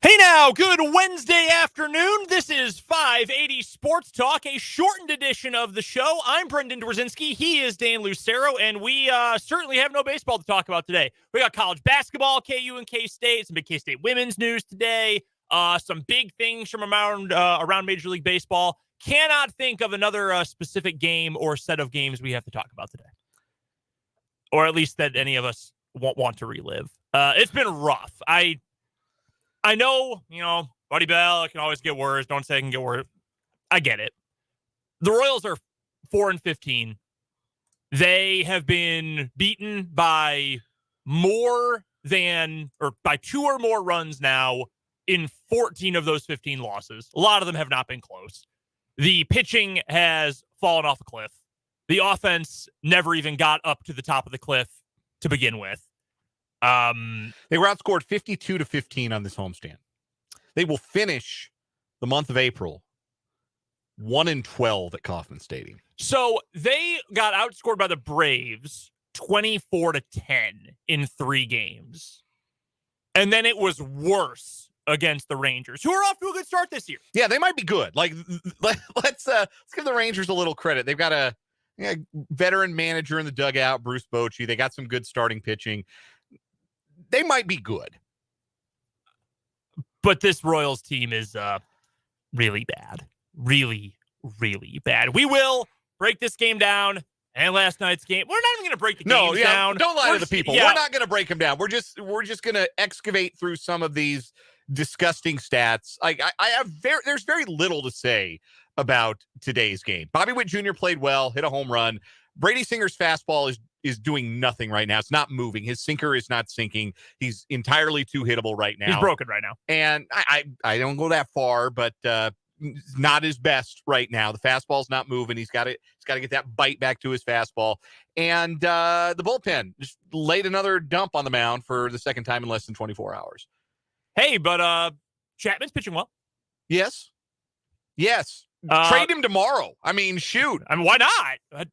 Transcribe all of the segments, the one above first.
Hey now, good Wednesday afternoon. This is 580 Sports Talk, a shortened edition of the show. I'm Brendan Dworzinski. He is Dan Lucero, and we certainly have no baseball to talk about today. We got college basketball, KU and K-State, some big K-State women's news today, some big things from around Major League Baseball. Cannot think of another specific game or set of games we have to talk about today, or at least that any of us want to relive. It's been rough. I know, Buddy Bell, it can always get worse. Don't say it can get worse. I get it. The Royals are 4-15. They have been beaten by by 2 or more runs now in 14 of those 15 losses. A lot of them have not been close. The pitching has fallen off a cliff. The offense never even got up to the top of the cliff to begin with. They were outscored 52-15 on this homestand. They will finish the month of April 1-12 at Kauffman Stadium. So they got outscored by the Braves 24-10 in 3 games. And then it was worse against the Rangers, who are off to a good start this year. Yeah, they might be good. Let's give the Rangers a little credit. They've got a veteran manager in the dugout, Bruce Bochy. They got some good starting pitching. They might be good. But this Royals team is really bad. Really, really bad. We will break this game down. And last night's game, we're not even going to break the games down. Don't lie to the people. Yeah. We're not going to break them down. We're just going to excavate through some of these disgusting stats. There's very little to say about today's game. Bobby Witt Jr. played well, hit a home run. Brady Singer's fastball is doing nothing right now. It's not moving. His sinker is not sinking. He's entirely too hittable right now. He's broken right now. And I don't go that far, but not his best right now. The fastball's not moving. He's got to get that bite back to his fastball. And the bullpen just laid another dump on the mound for the second time in less than 24 hours. Hey, but Chapman's pitching well. Yes. Trade him tomorrow. I mean, shoot. I mean, why not?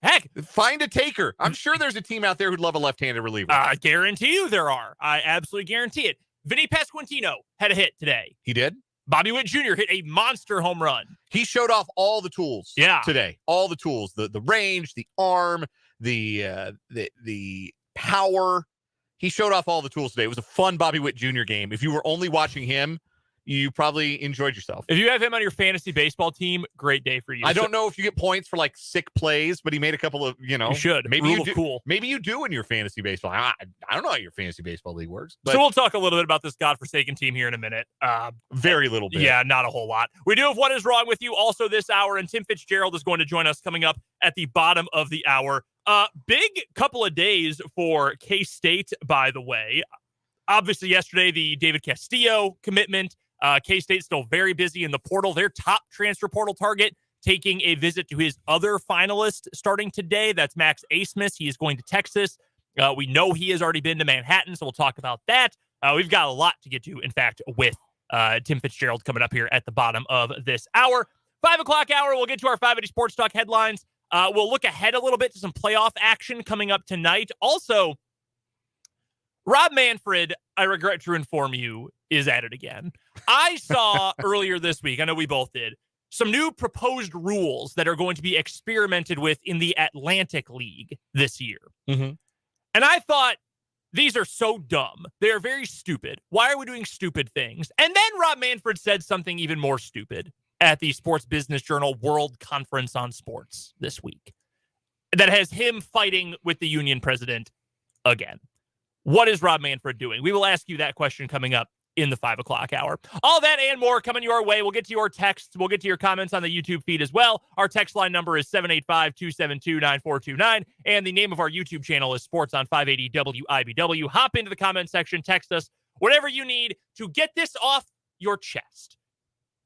Heck, find a taker. I'm sure there's a team out there who'd love a left-handed reliever. I guarantee you there are. I absolutely guarantee it. Vinny Pasquantino had a hit today. He did? Bobby Witt Jr. hit a monster home run. He showed off all the tools today. All the tools. The range, the arm, the power. He showed off all the tools today. It was a fun Bobby Witt Jr. game. If you were only watching him, you probably enjoyed yourself. If you have him on your fantasy baseball team, great day for you. I don't know if you get points for sick plays, but he made a couple of, You should. Maybe Rule you of do. Cool. Maybe you do in your fantasy baseball. I don't know how your fantasy baseball league works. But so we'll talk a little bit about this godforsaken team here in a minute. Very little bit. Yeah, not a whole lot. We do have What Is Wrong With You also this hour, and Tim Fitzgerald is going to join us coming up at the bottom of the hour. Big couple of days for K-State, by the way. Obviously, yesterday, the David Castillo commitment. K-State still very busy in the portal. Their top transfer portal target taking a visit to his other finalist starting today. That's Max Asmus. He is going to Texas. We know he has already been to Manhattan, so we'll talk about that. We've got a lot to get to, in fact, with Tim Fitzgerald coming up here at the bottom of this hour. 5 o'clock hour, we'll get to our 580 Sports Talk headlines. We'll look ahead a little bit to some playoff action coming up tonight. Also, Rob Manfred, I regret to inform you, is at it again. I saw earlier this week, I know we both did, some new proposed rules that are going to be experimented with in the Atlantic League this year. Mm-hmm. And I thought, these are so dumb. They are very stupid. Why are we doing stupid things? And then Rob Manfred said something even more stupid at the Sports Business Journal World Conference on Sports this week that has him fighting with the union president again. What is Rob Manfred doing? We will ask you that question coming up in the 5 o'clock hour. All that and more coming your way. We'll get to your texts. We'll get to your comments on the YouTube feed as well. Our text line number is 785-272-9429. And the name of our YouTube channel is Sports on 580 WIBW. Hop into the comment section. Text us whatever you need to get this off your chest.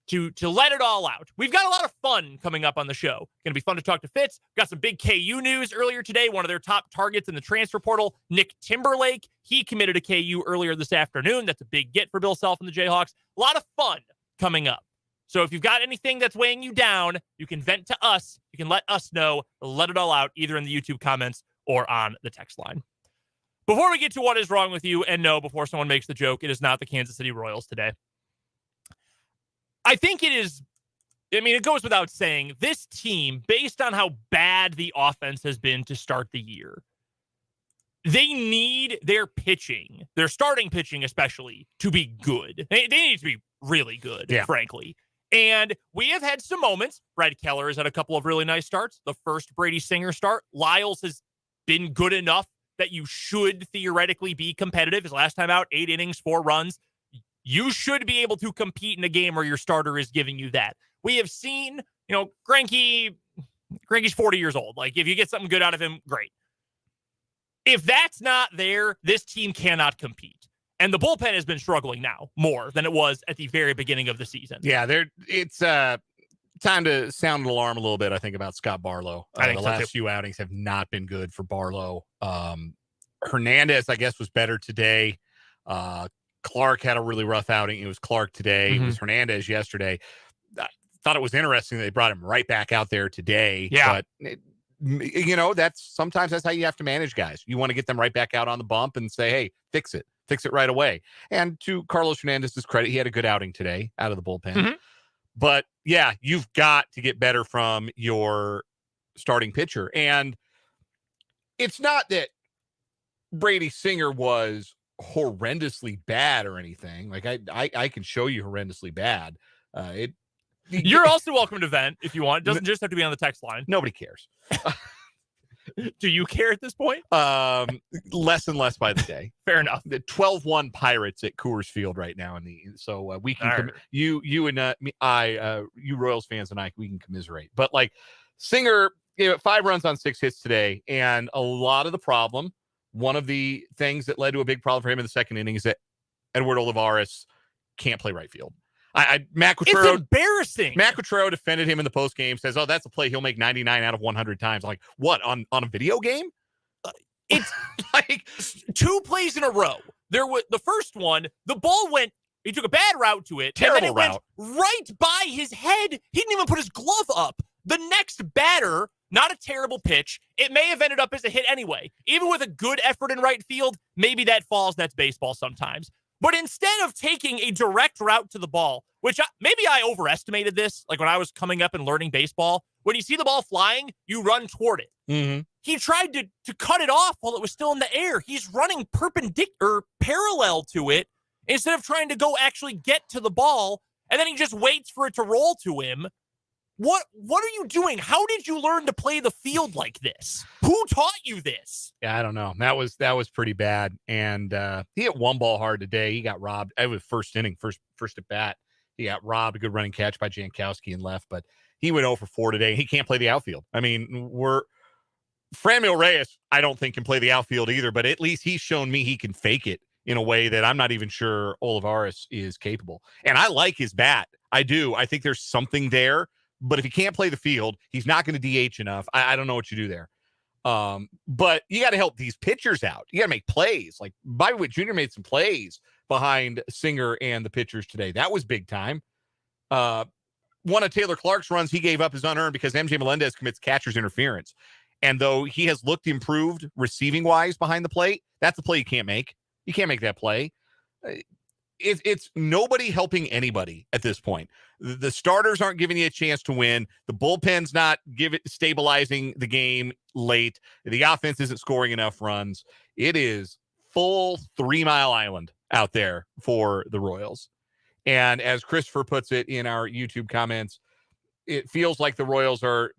To let it all out. We've got a lot of fun coming up on the show. Going to be fun to talk to Fitz. Got some big KU news earlier today. One of their top targets in the transfer portal, Nick Timberlake. He committed to KU earlier this afternoon. That's a big get for Bill Self and the Jayhawks. A lot of fun coming up. So if you've got anything that's weighing you down, you can vent to us. You can let us know. Let it all out either in the YouTube comments or on the text line. Before we get to what is wrong with you, and no, before someone makes the joke, it is not the Kansas City Royals today. I think it is, it goes without saying, this team, based on how bad the offense has been to start the year, they need their pitching, their starting pitching especially, to be good. They need to be really good, frankly. And we have had some moments. Red Keller has had a couple of really nice starts. The first Brady Singer start, Lyles has been good enough that you should theoretically be competitive. His last time out, 8 innings, 4 runs. You should be able to compete in a game where your starter is giving you that. We have seen, Greinke's 40 years old. Like, if you get something good out of him, great. If that's not there, this team cannot compete. And the bullpen has been struggling now more than it was at the very beginning of the season. Yeah, it's time to sound an alarm a little bit, I think, about Scott Barlow. I think the so last too. few outings have not been good for Barlow. Hernandez, I guess, was better today. Clark had a really rough outing. It was Clark today. Mm-hmm. It was Hernandez yesterday. I thought it was interesting that they brought him right back out there today. Yeah. But, sometimes that's how you have to manage guys. You want to get them right back out on the bump and say, hey, fix it right away. And to Carlos Hernandez's credit, he had a good outing today out of the bullpen. Mm-hmm. But yeah, you've got to get better from your starting pitcher. And it's not that Brady Singer was horrendously bad or anything. Like I can show you horrendously bad. You're also welcome to vent if you want. It doesn't just have to be on the text line. Nobody cares. Do you care at this point? Less and less by the day. Fair enough. The 12-1 Pirates at Coors Field right now, so we can you and me, you Royals fans and I, we can commiserate. But like Singer gave it 5 runs on 6 hits today, and a lot of the problem, one of the things that led to a big problem for him in the second inning is that Edward Olivares can't play right field. Matt Quatraro, it's embarrassing. Matt Quatraro defended him in the post game. Says, "Oh, that's a play he'll make 99 out of 100 times." I'm like, what on a video game? It's like 2 plays in a row. There was the first one. The ball went. He took a bad route to it. Terrible and then it route. Went right by his head. He didn't even put his glove up. The next batter, not a terrible pitch. It may have ended up as a hit anyway. Even with a good effort in right field, maybe that falls. That's baseball sometimes. But instead of taking a direct route to the ball, which maybe I overestimated this, like when I was coming up and learning baseball, when you see the ball flying, you run toward it. Mm-hmm. He tried to cut it off while it was still in the air. He's running parallel to it instead of trying to go actually get to the ball, and then he just waits for it to roll to him. What are you doing? How did you learn to play the field like this? Who taught you this? Yeah, I don't know. That was pretty bad. And he hit one ball hard today. He got robbed. It was first inning, first at bat. He got robbed. A good running catch by Jankowski and left, but he went 0 for 4 today. He can't play the outfield. I mean, Franmil Reyes, I don't think can play the outfield either, but at least he's shown me he can fake it in a way that I'm not even sure Olivares is capable. And I like his bat. I do. I think there's something there. But if he can't play the field, he's not going to DH enough. I don't know what you do there. But you got to help these pitchers out. You got to make plays. Like Bobby Witt Jr. made some plays behind Singer and the pitchers today. That was big time. One of Taylor Clark's runs he gave up is unearned because MJ Melendez commits catcher's interference. And though he has looked improved receiving-wise behind the plate, that's a play you can't make. You can't make that play. It's nobody helping anybody at this point. The starters aren't giving you a chance to win. The bullpen's not stabilizing the game late. The offense isn't scoring enough runs. It is full 3 Mile Island out there for the Royals. And as Christopher puts it in our YouTube comments, it feels like the Royals are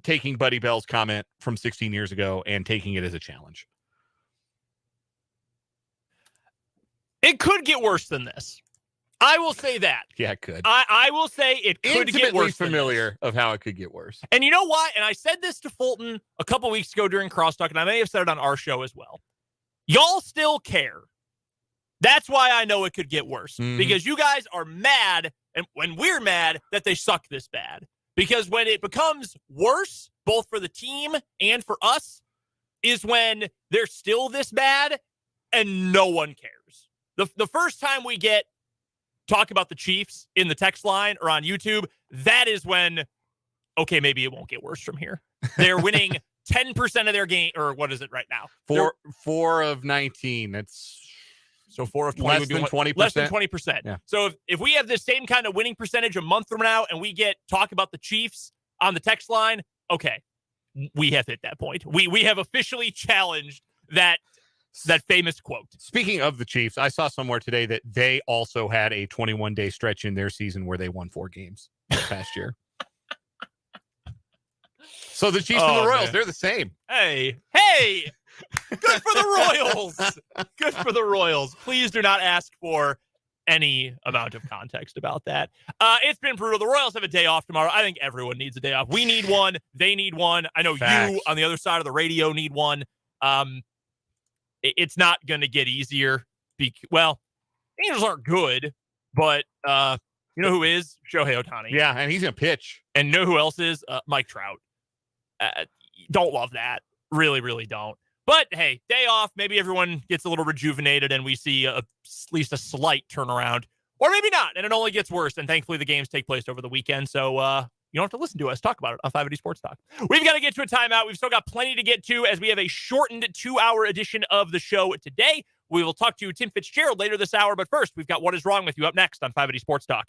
taking Buddy Bell's comment from 16 years ago and taking it as a challenge. It could get worse than this. I will say that. Yeah, it could. I will say it could get worse. Familiar of how it could get worse. And you know why? And I said this to Fulton a couple weeks ago during Crosstalk, and I may have said it on our show as well. Y'all still care. That's why I know it could get worse. Mm-hmm. Because you guys are mad, and when we're mad, that they suck this bad. Because when it becomes worse, both for the team and for us, is when they're still this bad and no one cares. The first time we get talk about the Chiefs in the text line or on YouTube, that is when, okay, maybe it won't get worse from here. They're winning 10% of their game, or what is it right now? 4 of 19. That's so 4 of 20 less than 20%. Less than 20%. Yeah. So if we have the same kind of winning percentage a month from now and we talk about the Chiefs on the text line, okay, we have hit that point. We have officially challenged that famous quote. Speaking of the Chiefs, I saw somewhere today that they also had a 21-day stretch in their season where they won 4 games this past year. So the Chiefs and the Royals, they're the same. Hey, good for the Royals. Good for the Royals. Please do not ask for any amount of context about that. It's been brutal. The Royals have a day off tomorrow. I think everyone needs a day off. We need one. They need one. I know Facts. You on the other side of the radio need one. It's not going to get easier. Angels aren't good, but you know who is? Shohei Ohtani. Yeah, and he's going to pitch. And know who else is? Mike Trout. Don't love that. Really, really don't. But hey, day off. Maybe everyone gets a little rejuvenated and we see at least a slight turnaround. Or maybe not, and it only gets worse. And thankfully, the games take place over the weekend. So you don't have to listen to us talk about it on 580 Sports Talk. We've got to get to a timeout. We've still got plenty to get to as we have a shortened 2-hour edition of the show today. We will talk to Tim Fitzgerald later this hour. But first, we've got What Is Wrong With You up next on 580 Sports Talk.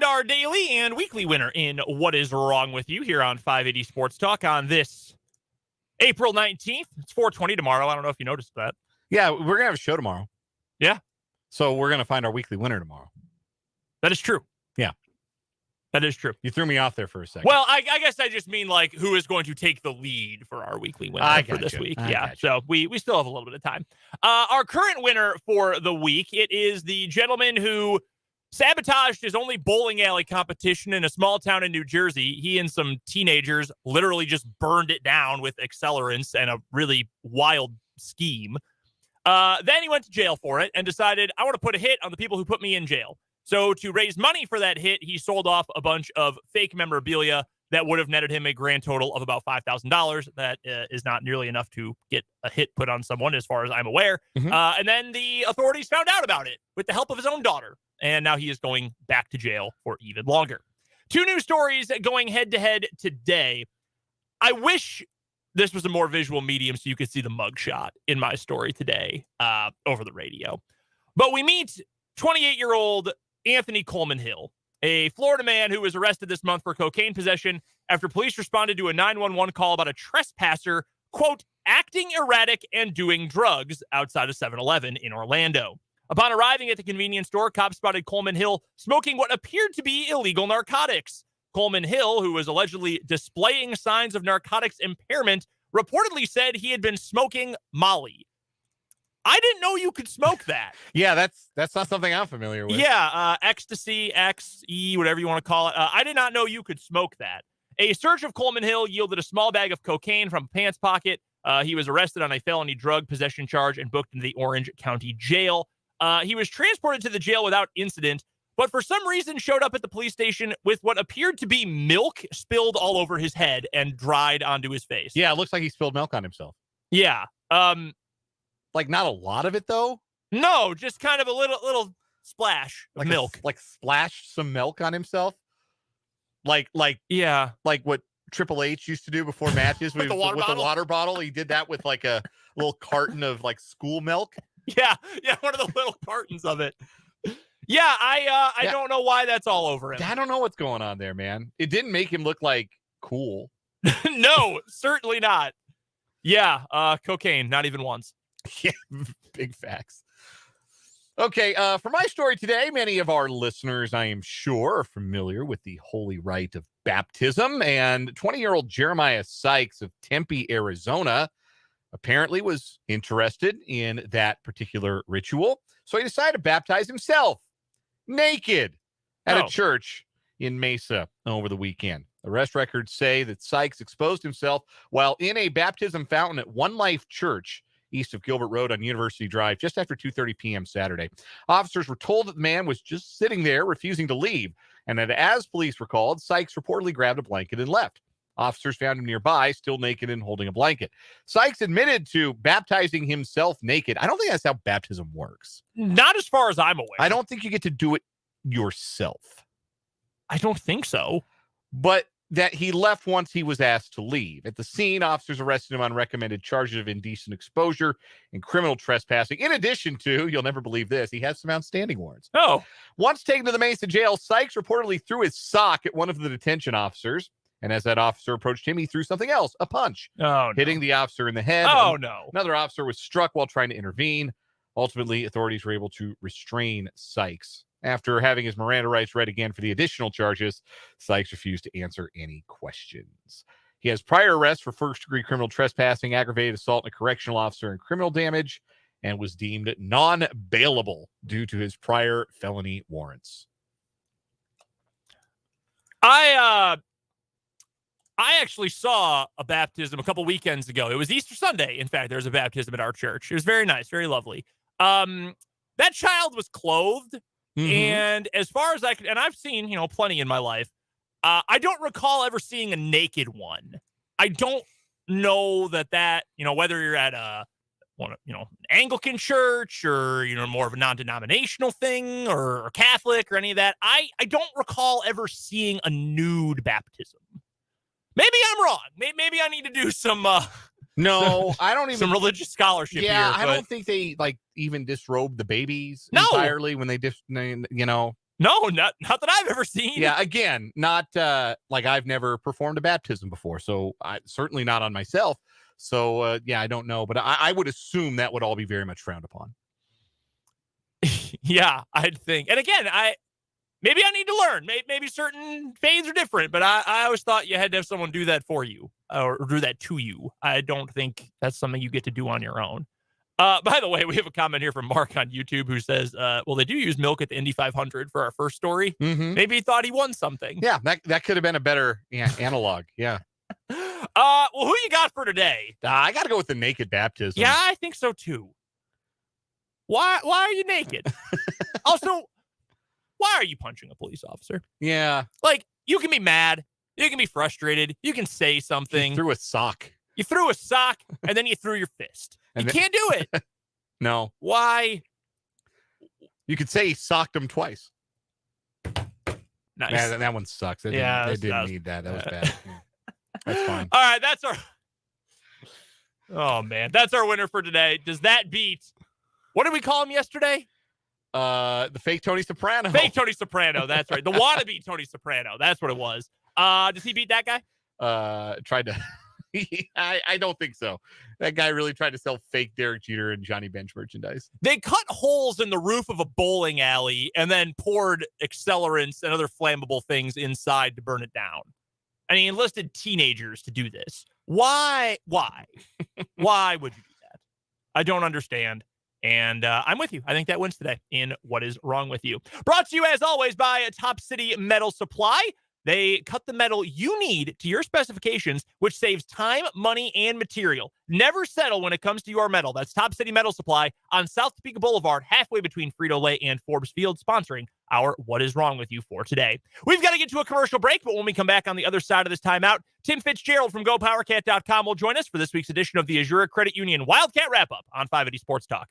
Our daily and weekly winner in What Is Wrong With You here on 580 Sports Talk on this April 19th. It's 4:20 tomorrow. I don't know if you noticed that. Yeah, we're going to have a show tomorrow. Yeah. So we're going to find our weekly winner tomorrow. That is true. Yeah. That is true. You threw me off there for a second. Well, I guess I just mean like who is going to take the lead for our weekly winner for this week. Yeah. So we still have a little bit of time. Our current winner for the week, it is the gentleman who sabotaged his only bowling alley competition in a small town in New Jersey. He and some teenagers literally just burned it down with accelerants and a really wild scheme. Then he went to jail for it and decided, I want to put a hit on the people who put me in jail. So to raise money for that hit, he sold off a bunch of fake memorabilia that would have netted him a grand total of about $5,000. That is not nearly enough to get a hit put on someone, as far as I'm aware. Mm-hmm. And then the authorities found out about it with the help of his own daughter. And now he is going back to jail for even longer. 2 new stories going head-to-head today. I wish this was a more visual medium so you could see the mugshot in my story today over the radio. But we meet 28-year-old Anthony Coleman Hill, a Florida man who was arrested this month for cocaine possession after police responded to a 911 call about a trespasser quote, acting erratic and doing drugs outside of 7-Eleven in Orlando. Upon arriving at the convenience store, cops spotted Coleman Hill smoking what appeared to be illegal narcotics. Coleman Hill, who was allegedly displaying signs of narcotics impairment, reportedly said he had been smoking Molly. I didn't know you could smoke that. Yeah, that's not something I'm familiar with. Yeah, ecstasy, XE, whatever you want to call it. I did not know you could smoke that. A search of Coleman Hill yielded a small bag of cocaine from a pants pocket. He was arrested on a felony drug possession charge and booked into the Orange County Jail. He was transported to the jail without incident, but for some reason showed up at the police station with what appeared to be milk spilled all over his head and dried onto his face. Yeah, it looks like he spilled milk on himself. Yeah. Like not a lot of it though. No, just kind of a little splash of milk. Like splashed some milk on himself. Like yeah, like what Triple H used to do before matches with the water bottle. He did that with like a little carton of like school milk. Yeah, one of the little cartons of it. Yeah, I don't know why that's all over him. I don't know what's going on there, man. It didn't make him look like cool. No, certainly not. Yeah, cocaine, not even once. Yeah, big facts. Okay, for my story today, many of our listeners, I am sure, are familiar with the holy rite of baptism, and 20-year-old Jeremiah Sykes of Tempe, Arizona, apparently was interested in that particular ritual, so he decided to baptize himself naked at a church in Mesa over the weekend. Arrest records say that Sykes exposed himself while in a baptism fountain at One Life Church east of Gilbert Road on University Drive just after 2:30 p.m. Saturday. Officers were told that the man was just sitting there refusing to leave, and that as police were called, Sykes reportedly grabbed a blanket and left. Officers found him nearby, still naked and holding a blanket. Sykes admitted to baptizing himself naked. I don't think that's how baptism works. Not as far as I'm aware. I don't think you get to do it yourself. I don't think so. But that he left once he was asked to leave. At the scene, officers arrested him on recommended charges of indecent exposure and criminal trespassing. In addition to, you'll never believe this, he has some outstanding warrants. Oh. Once taken to the Mesa jail, Sykes reportedly threw his sock at one of the detention officers. And as that officer approached him, he threw something else, a punch, hitting the officer in the head. Oh, no. Another officer was struck while trying to intervene. Ultimately, authorities were able to restrain Sykes. After having his Miranda rights read again for the additional charges, Sykes refused to answer any questions. He has prior arrests for first-degree criminal trespassing, aggravated assault on a correctional officer, and criminal damage, and was deemed non-bailable due to his prior felony warrants. I actually saw a baptism a couple weekends ago. It was Easter Sunday. In fact, there was a baptism at our church. It was very nice, very lovely. That child was clothed. Mm-hmm. And as far as I could, and I've seen, plenty in my life, I don't recall ever seeing a naked one. I don't know that, whether you're at an Anglican church or, more of a non-denominational thing or Catholic or any of that. I don't recall ever seeing a nude baptism. Maybe I'm wrong. Maybe I need to do some, no, I don't even some religious scholarship. Yeah, here, I don't think they even disrobe the babies entirely when they No, not that I've ever seen. Yeah, again, not like I've never performed a baptism before, so certainly not on myself. So I don't know, but I would assume that would all be very much frowned upon. Yeah, I'd think. And again, maybe I need to learn. Maybe certain faiths are different, but I always thought you had to have someone do that for you or do that to you. I don't think that's something you get to do on your own. By the way, we have a comment here from Mark on YouTube who says, well, they do use milk at the Indy 500 for our first story. Mm-hmm. Maybe he thought he won something. Yeah, that could have been a better analog. Yeah. Well, who you got for today? I got to go with the naked baptism. Yeah, I think so too. Why are you naked? Also, why are you punching a police officer? Yeah. Like, you can be mad. You can be frustrated. You can say something. You threw a sock. You threw a sock, and then you threw your fist. You can't do it. No. Why? You could say he socked him twice. Nice. Man, that one sucks. They didn't need that. That was bad. Yeah. That's fine. All right, that's our... Oh, man. That's our winner for today. Does that beat... What did we call him yesterday? The fake Tony Soprano. Fake Tony Soprano, that's right. The wannabe Tony Soprano. That's what it was. Does he beat that guy? Tried to I don't think so. That guy really tried to sell fake Derek Jeter and Johnny Bench merchandise. They cut holes in the roof of a bowling alley and then poured accelerants and other flammable things inside to burn it down. And he enlisted teenagers to do this. Why? Why would you do that? I don't understand. And I'm with you. I think that wins today in What Is Wrong With You. Brought to you, as always, by Top City Metal Supply. They cut the metal you need to your specifications, which saves time, money, and material. Never settle when it comes to your metal. That's Top City Metal Supply on South Topeka Boulevard, halfway between Frito-Lay and Forbes Field, sponsoring our What Is Wrong With You for today. We've got to get to a commercial break, but when we come back on the other side of this timeout, Tim Fitzgerald from GoPowerCat.com will join us for this week's edition of the Azure Credit Union Wildcat Wrap-Up on 580 Sports Talk.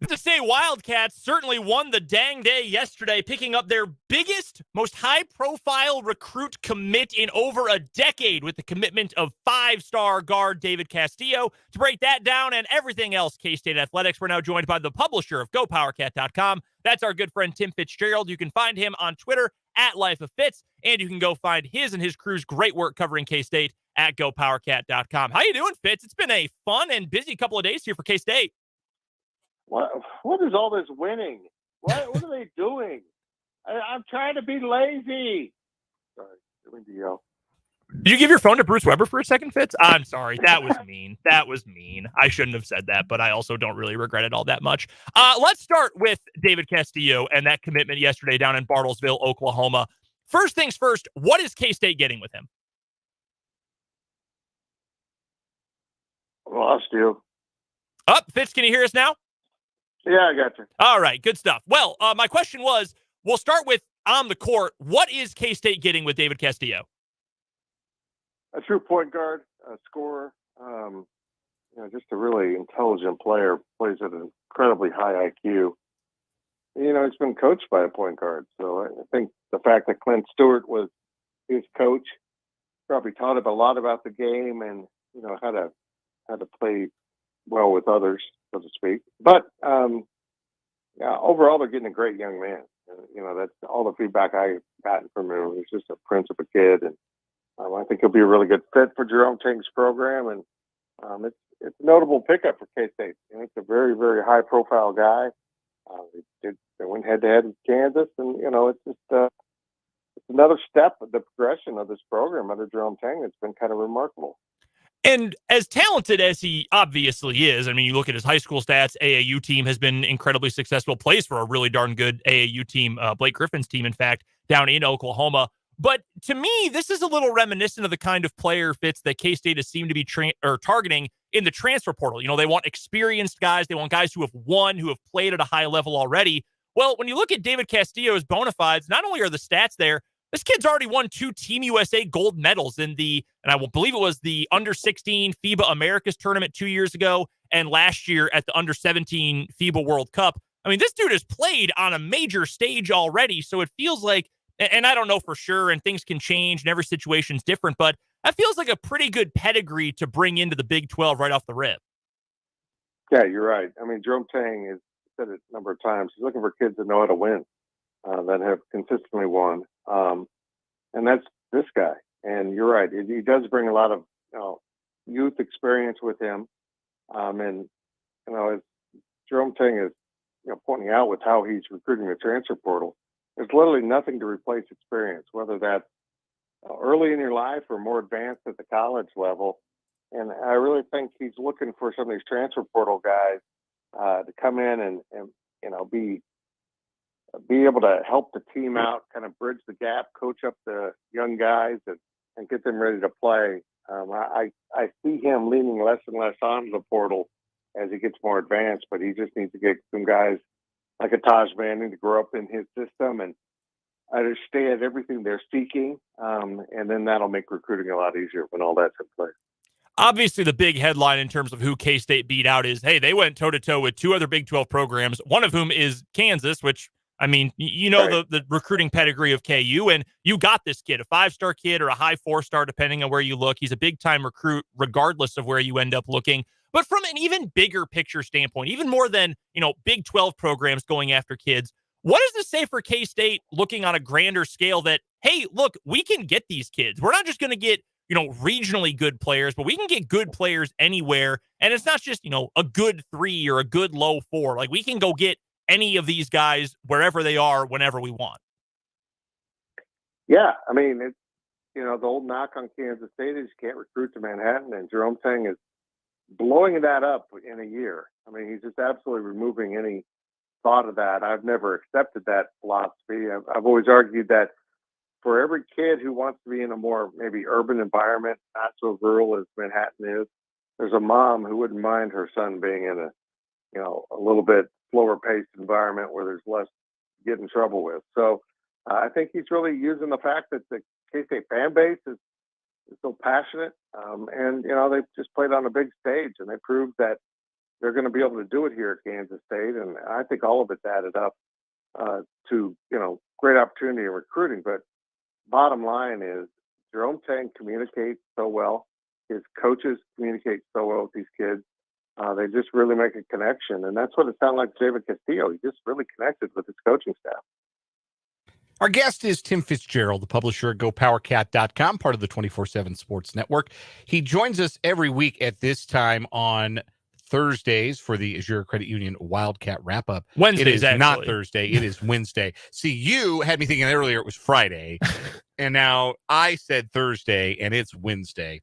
To say Wildcats certainly won the dang day yesterday, picking up their biggest, most high-profile recruit commit in over a decade with the commitment of five-star guard David Castillo. To break that down and everything else K-State athletics, we're now joined by the publisher of GoPowerCat.com. That's our good friend Tim Fitzgerald. You can find him on Twitter at Life of Fitz, and you can go find his and his crew's great work covering K-State at GoPowerCat.com. How you doing, Fitz? It's been a fun and busy couple of days here for K-State. What is all this winning? What are they doing? I'm trying to be lazy. Sorry, didn't mean to yell. Did you give your phone to Bruce Weber for a second, Fitz? I'm sorry. That was mean. That was mean. I shouldn't have said that, but I also don't really regret it all that much. Let's start with David Castillo and that commitment yesterday down in Bartlesville, Oklahoma. First things first, what is K-State getting with him? Lost you. Fitz, can you hear us now? Yeah, I got you. All right, good stuff. Well, my question was, we'll start with on the court. What is K-State getting with David Castillo? A true point guard, a scorer, just a really intelligent player, plays at an incredibly high IQ. he's been coached by a point guard. So I think the fact that Clint Stewart was his coach probably taught him a lot about the game and, how to play well with others, so to speak. But yeah, overall, they're getting a great young man. That's all the feedback I've gotten from him. He's just a prince of a kid, and I think he'll be a really good fit for Jerome Tang's program. And it's a notable pickup for K-State. It's a very, very high-profile guy. They went head-to-head with Kansas, and it's just it's another step of the progression of this program under Jerome Tang. It's been kind of remarkable. And as talented as he obviously is, I mean, you look at his high school stats, AAU team has been incredibly successful, plays for a really darn good AAU team, Blake Griffin's team, in fact, down in Oklahoma. But to me, this is a little reminiscent of the kind of player fits that K-State has seemed to be targeting in the transfer portal. They want experienced guys. They want guys who have won, who have played at a high level already. Well, when you look at David Castillo's bona fides, not only are the stats there, this kid's already won 2 Team USA gold medals and I will believe it was the under-16 FIBA Americas tournament 2 years ago and last year at the under-17 FIBA World Cup. I mean, this dude has played on a major stage already, so it feels like, and I don't know for sure, and things can change and every situation's different, but that feels like a pretty good pedigree to bring into the Big 12 right off the rip. Yeah, you're right. I mean, Jerome Tang has said it a number of times. He's looking for kids that know how to win, that have consistently won. And that's this guy. And you're right. He does bring a lot of youth experience with him. And as Jerome Tang is pointing out with how he's recruiting the transfer portal, there's literally nothing to replace experience, whether that's early in your life or more advanced at the college level. And I really think he's looking for some of these transfer portal guys to come in and be able to help the team out, kind of bridge the gap, coach up the young guys, and get them ready to play. I see him leaning less and less on the portal as he gets more advanced, but he just needs to get some guys like a Taj Manning to grow up in his system and understand everything they're seeking, and then that'll make recruiting a lot easier when all that's in place. Obviously, the big headline in terms of who K-State beat out is, hey, they went toe-to-toe with 2 other Big 12 programs, one of whom is Kansas, which, I mean, right. the recruiting pedigree of KU, and you got this kid, a 5-star kid or a high 4-star, depending on where you look. He's a big-time recruit, regardless of where you end up looking. But from an even bigger picture standpoint, even more than, Big 12 programs going after kids, what does this say for K-State looking on a grander scale that, hey, look, we can get these kids. We're not just going to get regionally good players, but we can get good players anywhere. And it's not just, a good 3 or a good low 4. Like, we can go get any of these guys wherever they are, whenever we want. Yeah. I mean, it's, the old knock on Kansas State is you can't recruit to Manhattan, and Jerome Tang is blowing that up in a year. I mean, he's just absolutely removing any thought of that. I've never accepted that philosophy. I've always argued that for every kid who wants to be in a more maybe urban environment, not so rural as Manhattan is, there's a mom who wouldn't mind her son being in a little bit slower paced environment where there's less to get in trouble with. So I think he's really using the fact that the K-State fan base is so passionate, and they've just played on a big stage, and they proved that they're going to be able to do it here at Kansas State. And I think all of it's added up to great opportunity in recruiting. But bottom line is Jerome Tang communicates so well. His coaches communicate so well with these kids. They just really make a connection. And that's what it sounded like David Castillo. He just really connected with his coaching staff. Our guest is Tim Fitzgerald, the publisher at GoPowerCat.com, part of the 24/7 Sports Network. He joins us every week at this time on Thursdays for the Azure Credit Union Wildcat Wrap-Up. Wednesdays, it is actually. Not Thursday. It is Wednesday. See, you had me thinking earlier it was Friday, and now I said Thursday, and it's Wednesday.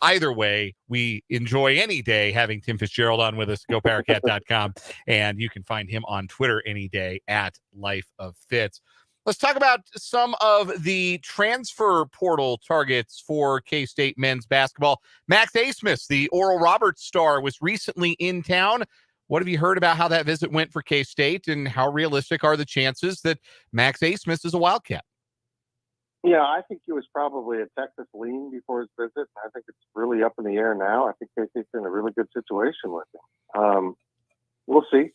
Either way, we enjoy any day having Tim Fitzgerald on with us, GoPowerCat.com, and you can find him on Twitter any day at Life of Fitz. Let's talk about some of the transfer portal targets for K-State men's basketball. Max Asmus, the Oral Roberts star, was recently in town. What have you heard about how that visit went for K-State, and how realistic are the chances that Max Asmus is a Wildcat? Yeah, I think he was probably a Texas lean before his visit. I think it's really up in the air now. I think K-State's in a really good situation with him. We'll see.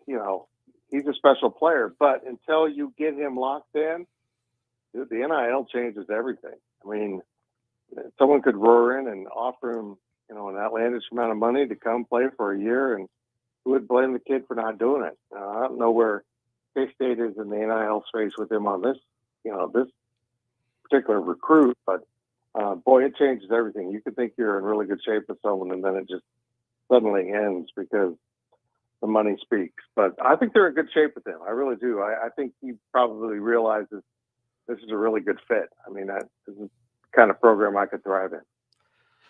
he's a special player. But until you get him locked in, the NIL changes everything. I mean, someone could roar in and offer him, an outlandish amount of money to come play for a year, and who would blame the kid for not doing it? I don't know where K-State is in the NIL space with him on this, this particular recruit, but boy, it changes everything. You could think you're in really good shape with someone, and then it just suddenly ends because the money speaks. But I think they're in good shape with him. I really do. I think he probably realizes this is a really good fit. I mean, this is the kind of program I could thrive in.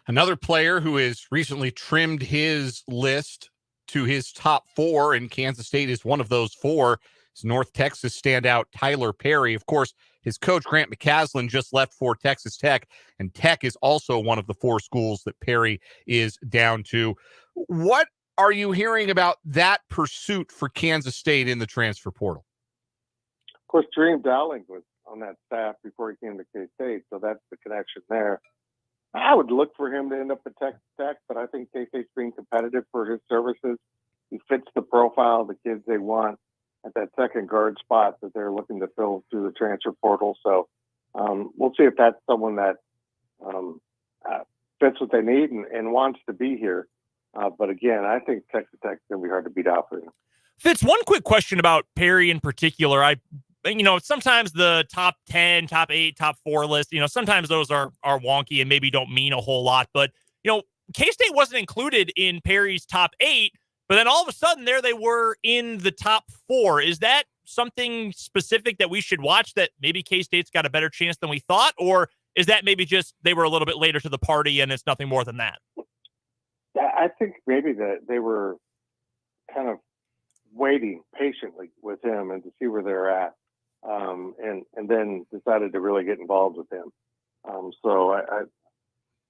Another player who has recently trimmed his list to his top 4, and Kansas State is one of those 4, is North Texas standout Tyler Perry. Of course, his coach, Grant McCaslin, just left for Texas Tech, and Tech is also one of the 4 schools that Perry is down to. What are you hearing about that pursuit for Kansas State in the transfer portal? Of course, Dream Dowling was on that staff before he came to K-State, so that's the connection there. I would look for him to end up at Texas Tech, but I think K-State's being competitive for his services. He fits the profile of the kids they want at that second guard spot that they're looking to fill through the transfer portal. So we'll see if that's someone that fits what they need and wants to be here. But again, I think Texas Tech is going to be hard to beat out for him. Fitz, one quick question about Perry in particular. Sometimes the top 10, top 8, top 4 list, sometimes those are wonky and maybe don't mean a whole lot. But, K-State wasn't included in Perry's top 8, but then all of a sudden there they were in the top 4. Is that something specific that we should watch, that maybe K-State's got a better chance than we thought? Or is that maybe just they were a little bit later to the party and it's nothing more than that? I think maybe that they were kind of waiting patiently with him and to see where they're at. And then decided to really get involved with him. So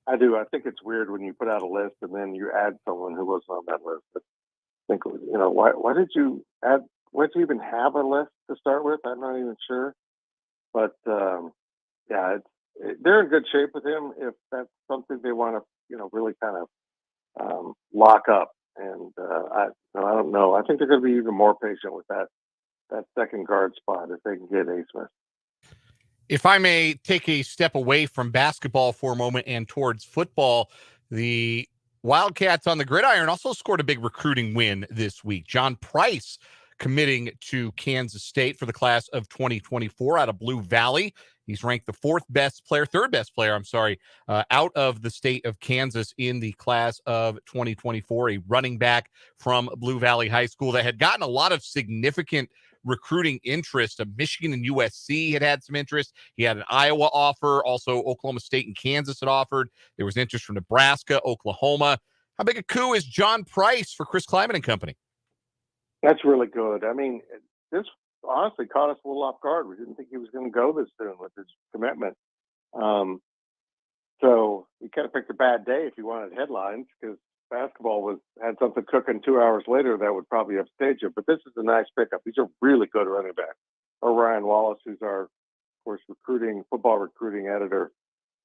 I do. I think it's weird when you put out a list and then you add someone who wasn't on that list. I think, why did you add? Why did you even have a list to start with? I'm not even sure. But they're in good shape with him if that's something they want to, really kind of lock up. And I don't know. I think they're going to be even more patient with that second guard spot if they can get A. Smith. If I may take a step away from basketball for a moment and towards football, the Wildcats on the gridiron also scored a big recruiting win this week. John Price committing to Kansas State for the class of 2024 out of Blue Valley. He's ranked the third best player, out of the state of Kansas in the class of 2024, a running back from Blue Valley High School that had gotten a lot of significant recruiting interest. Michigan and USC had some interest. He had an Iowa offer. Also, Oklahoma State and Kansas had offered. There was interest from Nebraska, Oklahoma. How big a coup is John Price for Chris Kleiman and company? That's really good. I mean, this honestly caught us a little off guard. We didn't think he was going to go this soon with his commitment. So he kind of picked a bad day if he wanted headlines, because basketball had something cooking 2 hours later that would probably upstage it. But this is a nice pickup. He's a really good running back. Ryan Wallace, who's our, of course, football recruiting editor,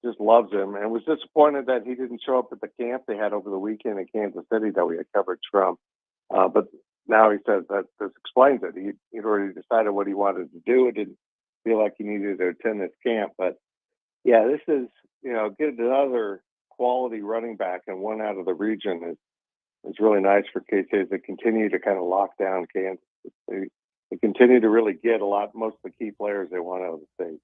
just loves him and was disappointed that he didn't show up at the camp they had over the weekend in Kansas City that we had coverage from. But now he says that this explains it. He'd already decided what he wanted to do. It didn't feel like he needed to attend this camp. But yeah, this is, get another quality running back and one out of the region is really nice for K-State. They continue to kind of lock down Kansas. They continue to really get most of the key players they want out of the state.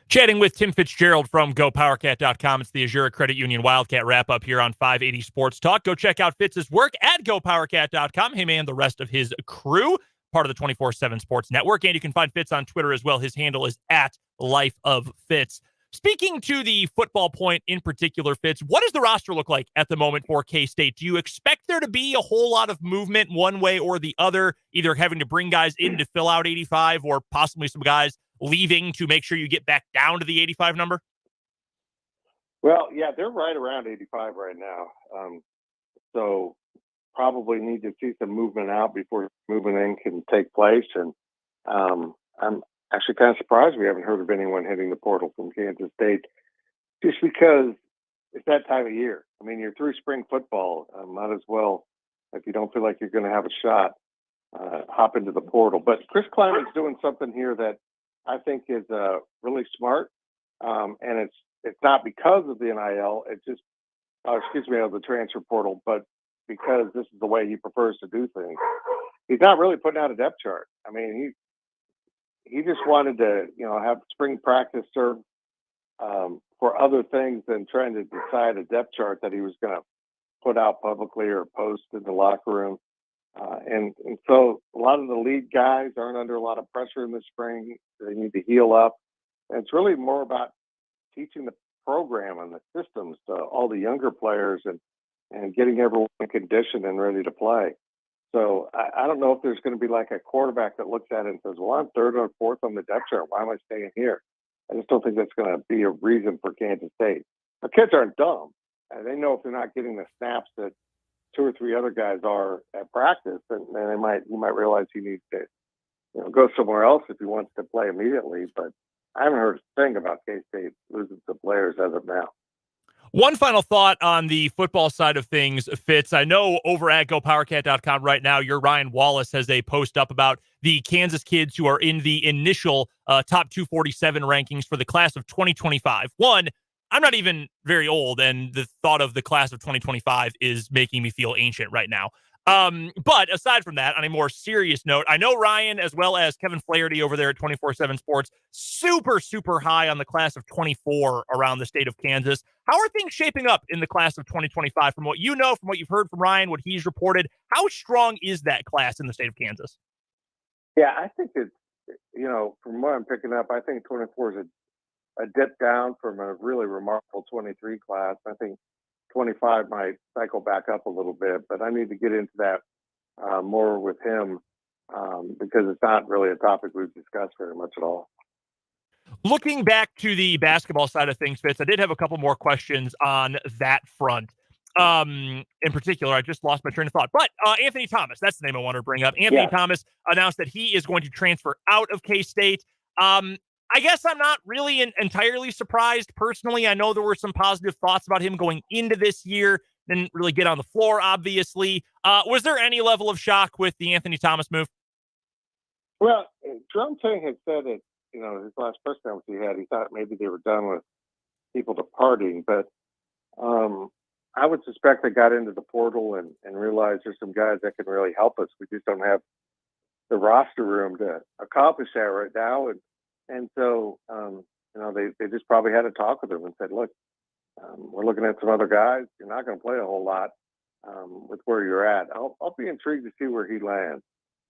Chatting with Tim Fitzgerald from GoPowerCat.com. It's the Azura Credit Union Wildcat wrap-up here on 580 Sports Talk. Go check out Fitz's work at GoPowerCat.com, him and the rest of his crew, part of the 24/7 Sports Network. And you can find Fitz on Twitter as well. His handle is @LifeOfFitz. Speaking to the football point in particular, Fitz, what does the roster look like at the moment for K-State? Do you expect there to be a whole lot of movement one way or the other, either having to bring guys in to fill out 85 or possibly some guys leaving to make sure you get back down to the 85 number? Well, yeah, they're right around 85 right now. So probably need to see some movement out before moving in can take place. And I'm actually kind of surprised we haven't heard of anyone hitting the portal from Kansas State, just because it's that time of year. I mean, you're through spring football. Might as well, if you don't feel like you're going to have a shot, hop into the portal. But Chris Kleiman's doing something here that I think is really smart, and it's not because of the NIL. It's just, of the transfer portal, but because this is the way he prefers to do things. He's not really putting out a depth chart. I mean, he just wanted to, have spring practice serve for other things than trying to decide a depth chart that he was going to put out publicly or post in the locker room. And so a lot of the lead guys aren't under a lot of pressure in the spring. They need to heal up. And it's really more about teaching the program and the systems to all the younger players and getting everyone conditioned and ready to play. So I don't know if there's going to be like a quarterback that looks at it and says, well, I'm third or fourth on the depth chart. Why am I staying here? I just don't think that's going to be a reason for Kansas State. The kids aren't dumb. They know if they're not getting the snaps that two or three other guys are at practice, then you might realize he needs to go somewhere else if he wants to play immediately. But I haven't heard a thing about K-State losing some players as of now. One final thought on the football side of things, Fitz. I know over at GoPowerCat.com right now, your Ryan Wallace has a post up about the Kansas kids who are in the initial top 247 rankings for the class of 2025. One, I'm not even very old, and the thought of the class of 2025 is making me feel ancient right now. But aside from that, on a more serious note, I know Ryan, as well as Kevin Flaherty over there at 24/7 Sports, super, super high on the class of 24 around the state of Kansas. How are things shaping up in the class of 2025? From what you know, from what you've heard from Ryan, what he's reported, how strong is that class in the state of Kansas? Yeah, I think it's, from what I'm picking up, I think 24 is a dip down from a really remarkable 23 class. I think 25 might cycle back up a little bit, but I need to get into that more with him because it's not really a topic we've discussed very much at all. Looking back to the basketball side of things, Fitz, I did have a couple more questions on that front. In particular, I just lost my train of thought. But Anthony Thomas, that's the name I want to bring up. Anthony Thomas announced that he is going to transfer out of K-State. I guess I'm not really entirely surprised personally. I know there were some positive thoughts about him going into this year. Didn't really get on the floor, obviously. Was there any level of shock with the Anthony Thomas move? Well, Jerome Tang had said it, his last press conference he thought maybe they were done with people departing. But I would suspect they got into the portal and realized there's some guys that can really help us. We just don't have the roster room to accomplish that right now. And so, they just probably had a talk with him and said, look, we're looking at some other guys. You're not going to play a whole lot with where you're at. I'll be intrigued to see where he lands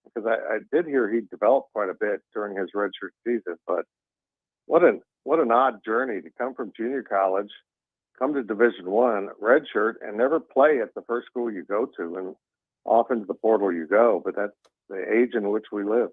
because I did hear he developed quite a bit during his redshirt season. But what an odd journey to come from junior college, come to Division I, redshirt, and never play at the first school you go to, and off into the portal you go. But that's the age in which we live.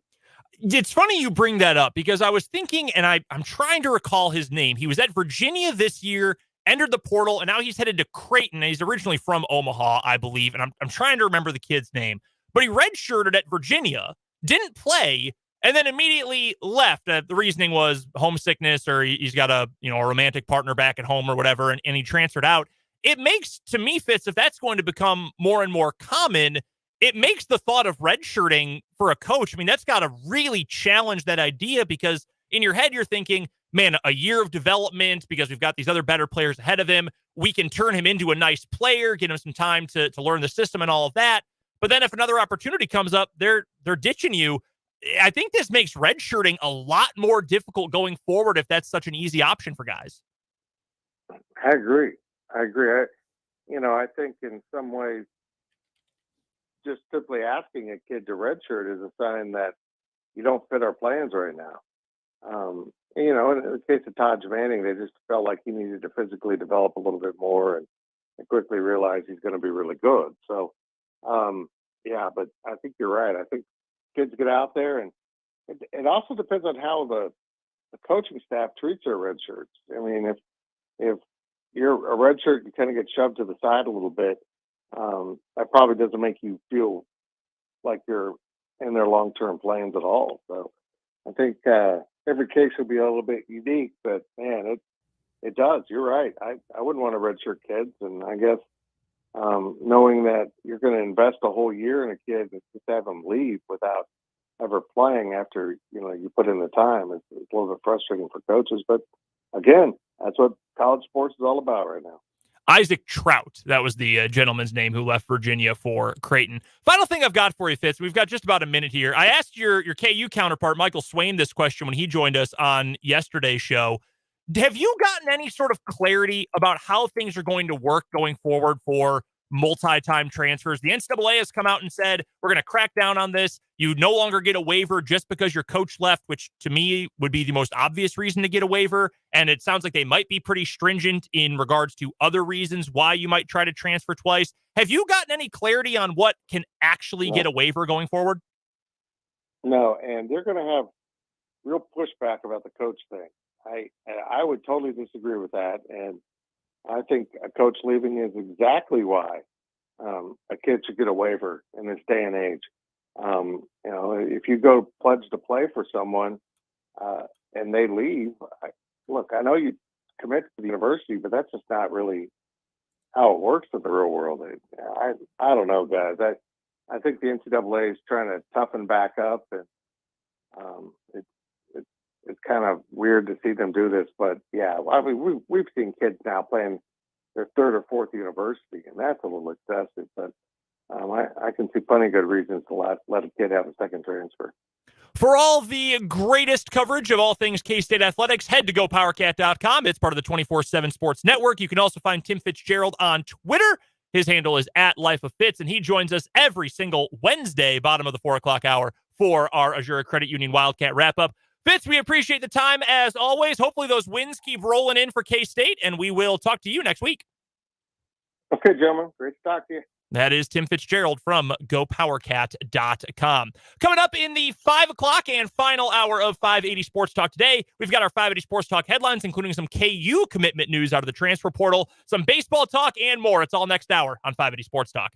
It's funny you bring that up because I was thinking, and I'm trying to recall his name. He was at Virginia this year, entered the portal, and now he's headed to Creighton. And he's originally from Omaha, I believe, and I'm trying to remember the kid's name. But he redshirted at Virginia, didn't play, and then immediately left. The reasoning was homesickness, or he's got a romantic partner back at home or whatever, and he transferred out. It makes, to me, Fitz, if that's going to become more and more common, it makes the thought of redshirting for a coach, I mean, that's got to really challenge that idea because in your head, you're thinking, man, a year of development because we've got these other better players ahead of him. We can turn him into a nice player, get him some time to learn the system and all of that. But then if another opportunity comes up, they're ditching you. I think this makes redshirting a lot more difficult going forward if that's such an easy option for guys. I agree. I think in some ways, just simply asking a kid to redshirt is a sign that you don't fit our plans right now. In the case of Todd Manning, they just felt like he needed to physically develop a little bit more and quickly realize he's going to be really good. So, but I think you're right. I think kids get out there, and it also depends on how the coaching staff treats their red shirts. I mean, if you're a red shirt, you kind of get shoved to the side a little bit. That probably doesn't make you feel like you're in their long-term plans at all. So I think every case will be a little bit unique, but man, it does. You're right. I wouldn't want to redshirt kids, and I guess knowing that you're going to invest a whole year in a kid and just have him leave without ever playing after you put in the time. It's a little bit frustrating for coaches, but again, that's what college sports is all about right now. Isaac Trout, that was the gentleman's name who left Virginia for Creighton. Final thing I've got for you, Fitz. We've got just about a minute here. I asked your KU counterpart, Michael Swain, this question when he joined us on yesterday's show. Have you gotten any sort of clarity about how things are going to work going forward for multi-time transfers? The NCAA has come out and said, we're going to crack down on this. You no longer get a waiver just because your coach left, which to me would be the most obvious reason to get a waiver. And it sounds like they might be pretty stringent in regards to other reasons why you might try to transfer twice. Have you gotten any clarity on what can actually get a waiver going forward? No, and they're going to have real pushback about the coach thing. I would totally disagree with that, and I think a coach leaving is exactly why a kid should get a waiver in this day and age. If you go pledge to play for someone and they leave, I know you commit to the university, but that's just not really how it works in the real world. I don't know, guys. I think the NCAA is trying to toughen back up, and it's kind of weird to see them do this. But yeah, I mean, we've seen kids now playing their third or fourth university, and that's a little excessive. But I can see plenty of good reasons to let a kid have a second transfer. For all the greatest coverage of all things K-State athletics, head to GoPowerCat.com. It's part of the 24/7 Sports Network. You can also find Tim Fitzgerald on Twitter. His handle is @LifeOfFitz, and he joins us every single Wednesday, bottom of the 4 o'clock hour, for our Azure Credit Union Wildcat wrap-up. Fitz, we appreciate the time as always. Hopefully those wins keep rolling in for K-State, and we will talk to you next week. Okay, gentlemen. Great to talk to you. That is Tim Fitzgerald from GoPowerCat.com. Coming up in the 5 o'clock and final hour of 580 Sports Talk today, we've got our 580 Sports Talk headlines, including some KU commitment news out of the transfer portal, some baseball talk, and more. It's all next hour on 580 Sports Talk.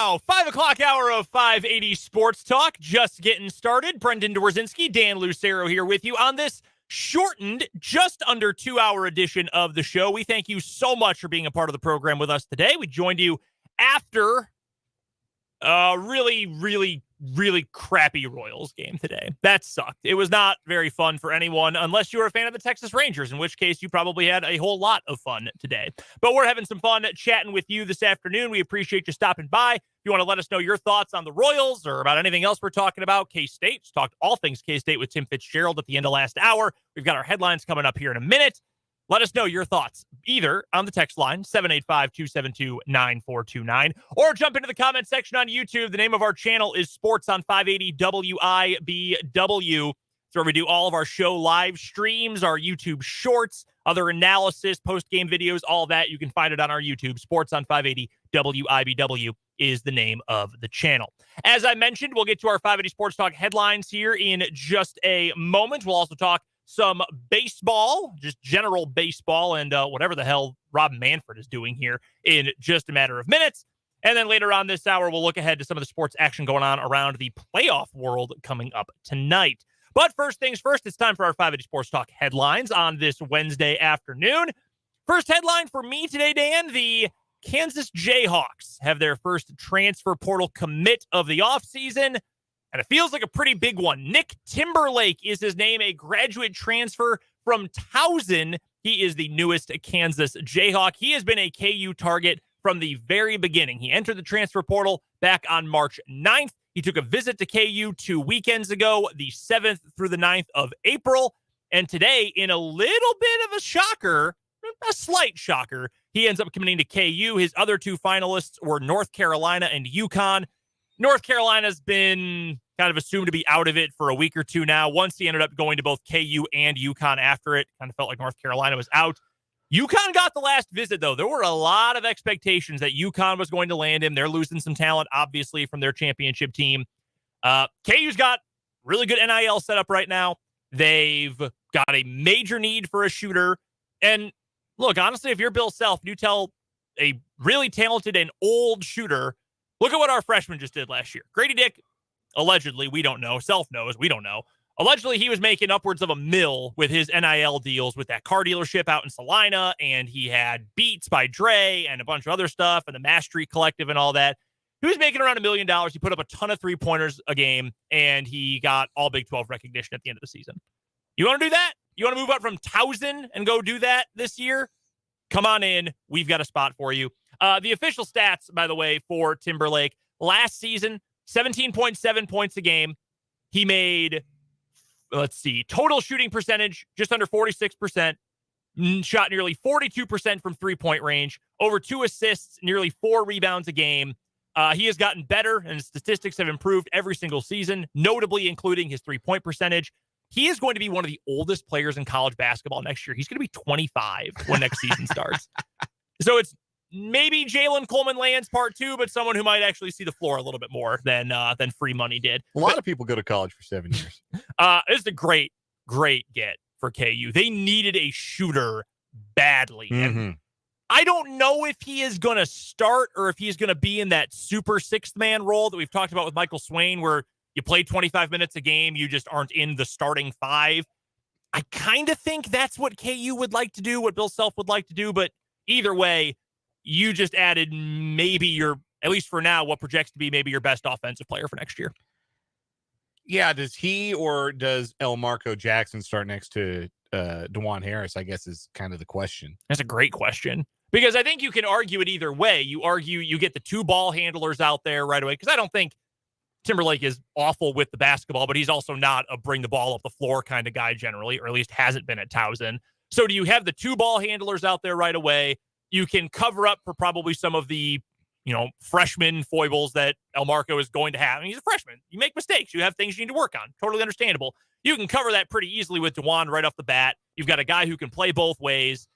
now, 5 o'clock hour of 580 Sports Talk. Just getting started. Brendan Dworzinski, Dan Lucero here with you on this shortened, just under 2-hour edition of the show. We thank you so much for being a part of the program with us today. We joined you after a really crappy Royals game today. That sucked. It was not very fun for anyone, unless you were a fan of the Texas Rangers, in which case you probably had a whole lot of fun today. But we're having some fun chatting with you this afternoon. We appreciate you stopping by. If you want to let us know your thoughts on the Royals or about anything else we're talking about, K-State. Just talked all things K-State with Tim Fitzgerald at the end of last hour. We've got our headlines coming up here in a minute. Let us know your thoughts either on the text line, 785-272-9429, or jump into the comment section on YouTube. The name of our channel is Sports on 580 WIBW. It's where we do all of our show live streams, our YouTube shorts, other analysis, post-game videos, all that. You can find it on our YouTube. Sports on 580 WIBW is the name of the channel. As I mentioned, we'll get to our 580 Sports Talk headlines here in just a moment. We'll also talk some baseball, just general baseball, and whatever the hell Rob Manfred is doing here in just a matter of minutes. And then later on this hour, we'll look ahead to some of the sports action going on around the playoff world coming up tonight. But first things first, it's time for our 580 Sports Talk headlines on this Wednesday afternoon. First headline for me today, Dan, the Kansas Jayhawks have their first transfer portal commit of the offseason. And it feels like a pretty big one. Nick Timberlake is his name, a graduate transfer from Towson. He is the newest Kansas Jayhawk. He has been a KU target from the very beginning. He entered the transfer portal back on March 9th. He took a visit to KU 2 weekends ago, the 7th through the 9th of April. And today, in a little bit of a shocker, a slight shocker, he ends up committing to KU. His other two finalists were North Carolina and UConn. North Carolina's been kind of assumed to be out of it for a week or two now. Once he ended up going to both KU and UConn after it, kind of felt like North Carolina was out. UConn got the last visit, though. There were a lot of expectations that UConn was going to land him. They're losing some talent, obviously, from their championship team. KU's got really good NIL setup right now. They've got a major need for a shooter. And look, honestly, if you're Bill Self, you tell a really talented and old shooter, look at what our freshman just did last year. Grady Dick, allegedly, we don't know. Self knows, we don't know. Allegedly, he was making upwards of $1 million with his NIL deals with that car dealership out in Salina, and he had Beats by Dre and a bunch of other stuff, and the Mass Street Collective and all that. He was making around $1 million. He put up a ton of three-pointers a game, and he got all Big 12 recognition at the end of the season. You want to do that? You want to move up from Towson and go do that this year? Come on in. We've got a spot for you. The official stats, by the way, for Timberlake, last season, 17.7 points a game. He made, total shooting percentage, just under 46%, shot nearly 42% from three-point range, over 2 assists, nearly 4 rebounds a game. He has gotten better, and his statistics have improved every single season, notably including his three-point percentage. He is going to be one of the oldest players in college basketball next year. He's going to be 25 when next season starts. So it's maybe Jalen Coleman lands part 2, but someone who might actually see the floor a little bit more than Free Money did. A lot of people go to college for 7 years. It's a great get for KU. They needed a shooter badly. Mm-hmm. And I don't know if he is going to start or if he's going to be in that super sixth man role that we've talked about with Michael Swain, where you play 25 minutes a game, you just aren't in the starting 5. I kind of think that's what KU would like to do, what Bill Self would like to do, but either way, you just added maybe your, at least for now, what projects to be maybe your best offensive player for next year. Yeah, does he or does Marco Jackson start next to DeJuan Harris, I guess, is kind of the question. That's a great question, because I think you can argue it either way. You argue you get the 2 ball handlers out there right away, because I don't think Timberlake is awful with the basketball, but he's also not a bring the ball up the floor kind of guy generally, or at least hasn't been at Towson. So do you have the 2 ball handlers out there right away? You can cover up for probably some of the, freshman foibles that Marco is going to have. I mean, he's a freshman. You make mistakes. You have things you need to work on. Totally understandable. You can cover that pretty easily with DeJuan right off the bat. You've got a guy who can play both ways.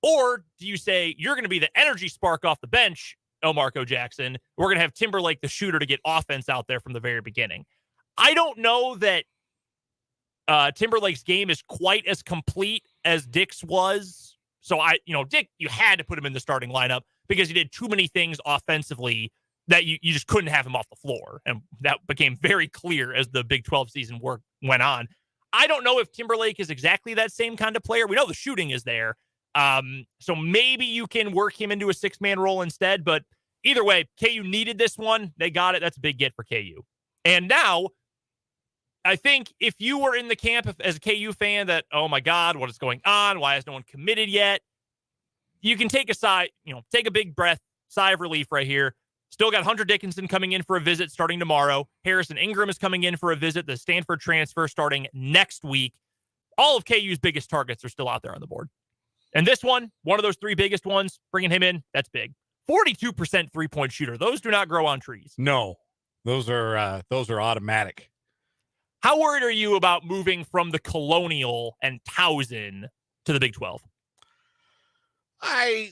Or do you say you're going to be the energy spark off the bench, Marco Jackson? We're going to have Timberlake, the shooter, to get offense out there from the very beginning. I don't know that Timberlake's game is quite as complete as Dick's was. So Dick, you had to put him in the starting lineup because he did too many things offensively that you just couldn't have him off the floor. And that became very clear as the Big 12 season went on. I don't know if Timberlake is exactly that same kind of player. We know the shooting is there. So maybe you can work him into a 6-man role instead. But either way, KU needed this one. They got it. That's a big get for KU. And now, I think if you were in the camp as a KU fan that, oh my God, what is going on? Why has no one committed yet? You can take a big breath, sigh of relief right here. Still got Hunter Dickinson coming in for a visit starting tomorrow. Harrison Ingram is coming in for a visit. The Stanford transfer starting next week. All of KU's biggest targets are still out there on the board. And this one of those 3 biggest ones, bringing him in, that's big. 42% three-point shooter. Those do not grow on trees. No, those are automatic. How worried are you about moving from the Colonial and Towson to the Big 12? I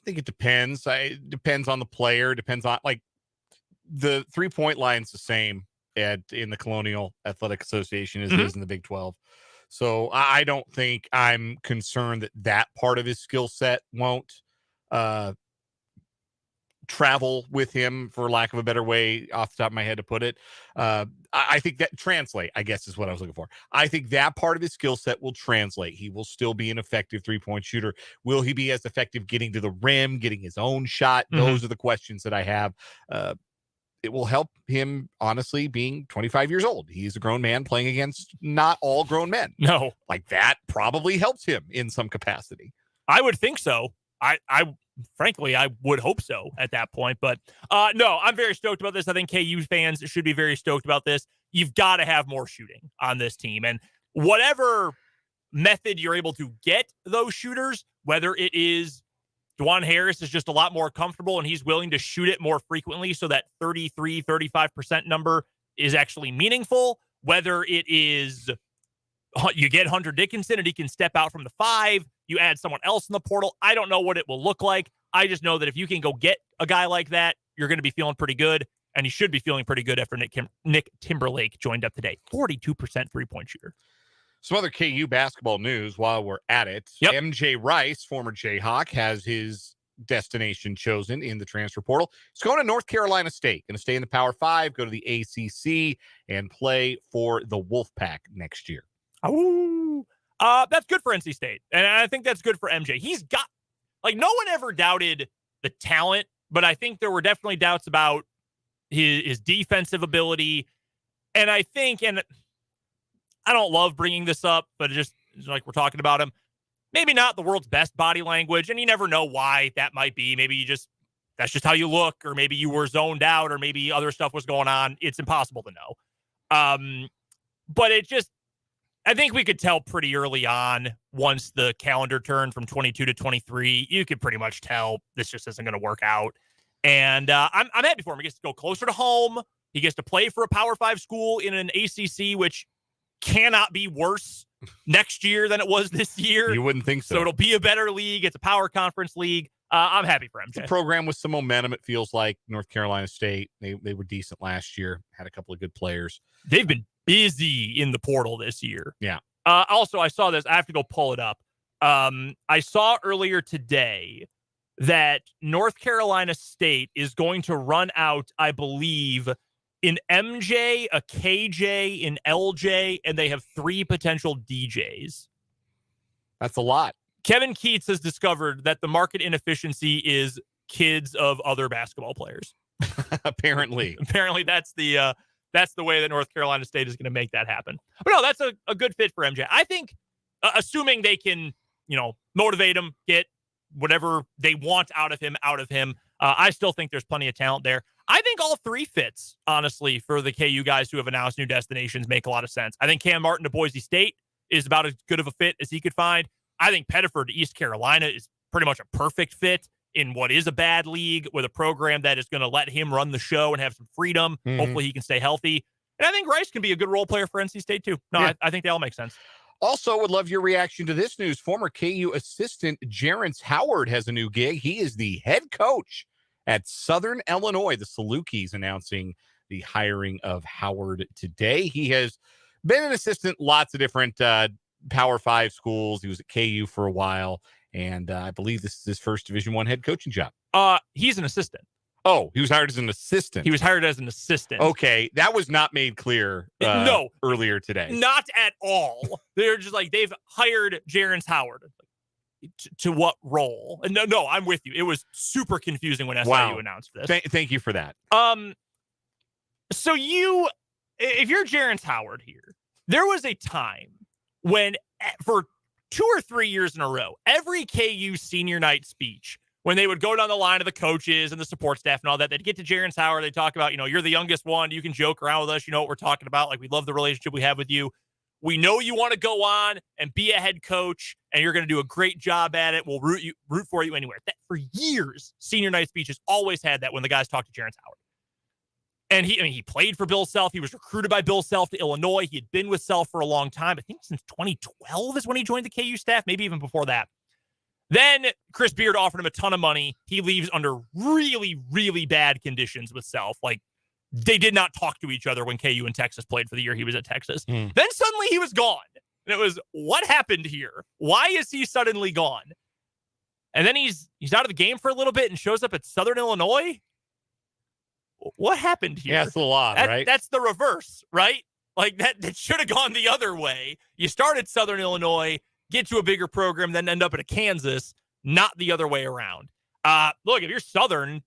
think it depends. It depends on the player. Depends on, like, the 3-point line's the same in the Colonial Athletic Association as it is in the Big 12. So I don't think I'm concerned that part of his skill set won't travel with him, for lack of a better way off the top of my head to put it. I think that translate, I guess, is what I was looking for. I think that part of his skill set will translate. He will still be an effective 3-point shooter. Will he be as effective getting to the rim, getting his own shot? Those are the questions that I have. It will help him, honestly, being 25 years old. He's a grown man playing against not all grown men. No. Like, that probably helps him in some capacity. I would think so. Frankly, I would hope so at that point. But no, I'm very stoked about this. I think KU fans should be very stoked about this. You've got to have more shooting on this team. And whatever method you're able to get those shooters, whether it is Dwan Harris is just a lot more comfortable and he's willing to shoot it more frequently so that 33, 35% number is actually meaningful, whether it is you get Hunter Dickinson and he can step out from the 5, you add someone else in the portal. I don't know what it will look like. I just know that if you can go get a guy like that, you're going to be feeling pretty good, and you should be feeling pretty good after Nick Timberlake joined up today. 42% three-point shooter. Some other KU basketball news while we're at it. Yep. MJ Rice, former Jayhawk, has his destination chosen in the transfer portal. He's going to North Carolina State. Going to stay in the Power 5, go to the ACC, and play for the Wolfpack next year. Oh, that's good for NC State. And I think that's good for MJ. He's got, like, no one ever doubted the talent, but I think there were definitely doubts about his defensive ability. And I think, and I don't love bringing this up, but it just like we're talking about him, maybe not the world's best body language. And you never know why that might be. Maybe that's just how you look, or maybe you were zoned out, or maybe other stuff was going on. It's impossible to know. But I think we could tell pretty early on, once the calendar turned from 22 to 23, you could pretty much tell this just isn't going to work out. And I'm happy for him. He gets to go closer to home. He gets to play for a Power 5 school in an ACC, which cannot be worse next year than it was this year. You wouldn't think so. So it'll be a better league. It's a Power Conference league. I'm happy for MJ. It's a program with some momentum, it feels like. North Carolina State, they were decent last year, had a couple of good players. They've been busy in the portal this year. Yeah. Also, I saw this. I have to go pull it up. I saw earlier today that North Carolina State is going to run out, I believe, an MJ, a KJ, an LJ, and they have 3 potential DJs. That's a lot. Kevin Keats has discovered that the market inefficiency is kids of other basketball players. Apparently. Apparently, that's the way that North Carolina State is going to make that happen. But no, that's a good fit for MJ. I think, assuming they can, motivate him, get whatever they want out of him, I still think there's plenty of talent there. I think all 3 fits, honestly, for the KU guys who have announced new destinations make a lot of sense. I think Cam Martin to Boise State is about as good of a fit as he could find. I think Pettiford to East Carolina is pretty much a perfect fit in what is a bad league, with a program that is going to let him run the show and have some freedom. Mm-hmm. Hopefully he can stay healthy. And I think Rice can be a good role player for NC State too. No, yeah. I think they all make sense. Also, would love your reaction to this news. Former KU assistant Jerrance Howard has a new gig. He is the head coach at Southern Illinois. The Salukis announcing the hiring of Howard today. He has been an assistant lots of different Power 5 schools. He was at KU for a while. And I believe this is his first Division I head coaching job. He's an assistant. Oh, he was hired as an assistant. He was hired as an assistant. Okay, that was not made clear No. earlier today. Not at all. They're just like, they've hired Jarence Howard. To what role? And no, I'm with you. It was super confusing when SIU announced this. Thank you for that. So if you're Jarence Howard here, there was a time when for 2 or 3 years in a row, every KU senior night speech, when they would go down the line of the coaches and the support staff and all that, they'd get to Jarence Howard. They'd talk about, you're the youngest one. You can joke around with us. You know what we're talking about. Like, we love the relationship we have with you. We know you want to go on and be a head coach, and you're going to do a great job at it. We'll root for you anywhere. That for years, senior night speeches always had that when the guys talked to Jarence Howard. And he played for Bill Self. He was recruited by Bill Self to Illinois. He had been with Self for a long time. I think since 2012 is when he joined the KU staff, maybe even before that. Then Chris Beard offered him a ton of money. He leaves under really, really bad conditions with Self. Like, they did not talk to each other when KU and Texas played for the year he was at Texas. Then suddenly he was gone. And it was, what happened here? Why is he suddenly gone? And then he's out of the game for a little bit and shows up at Southern Illinois. What happened here? Yeah, it's a lot, right? That's the reverse, right? Like, that should have gone the other way. You start at Southern Illinois, get to a bigger program, then end up at a Kansas, not the other way around. Look, if you're Southern,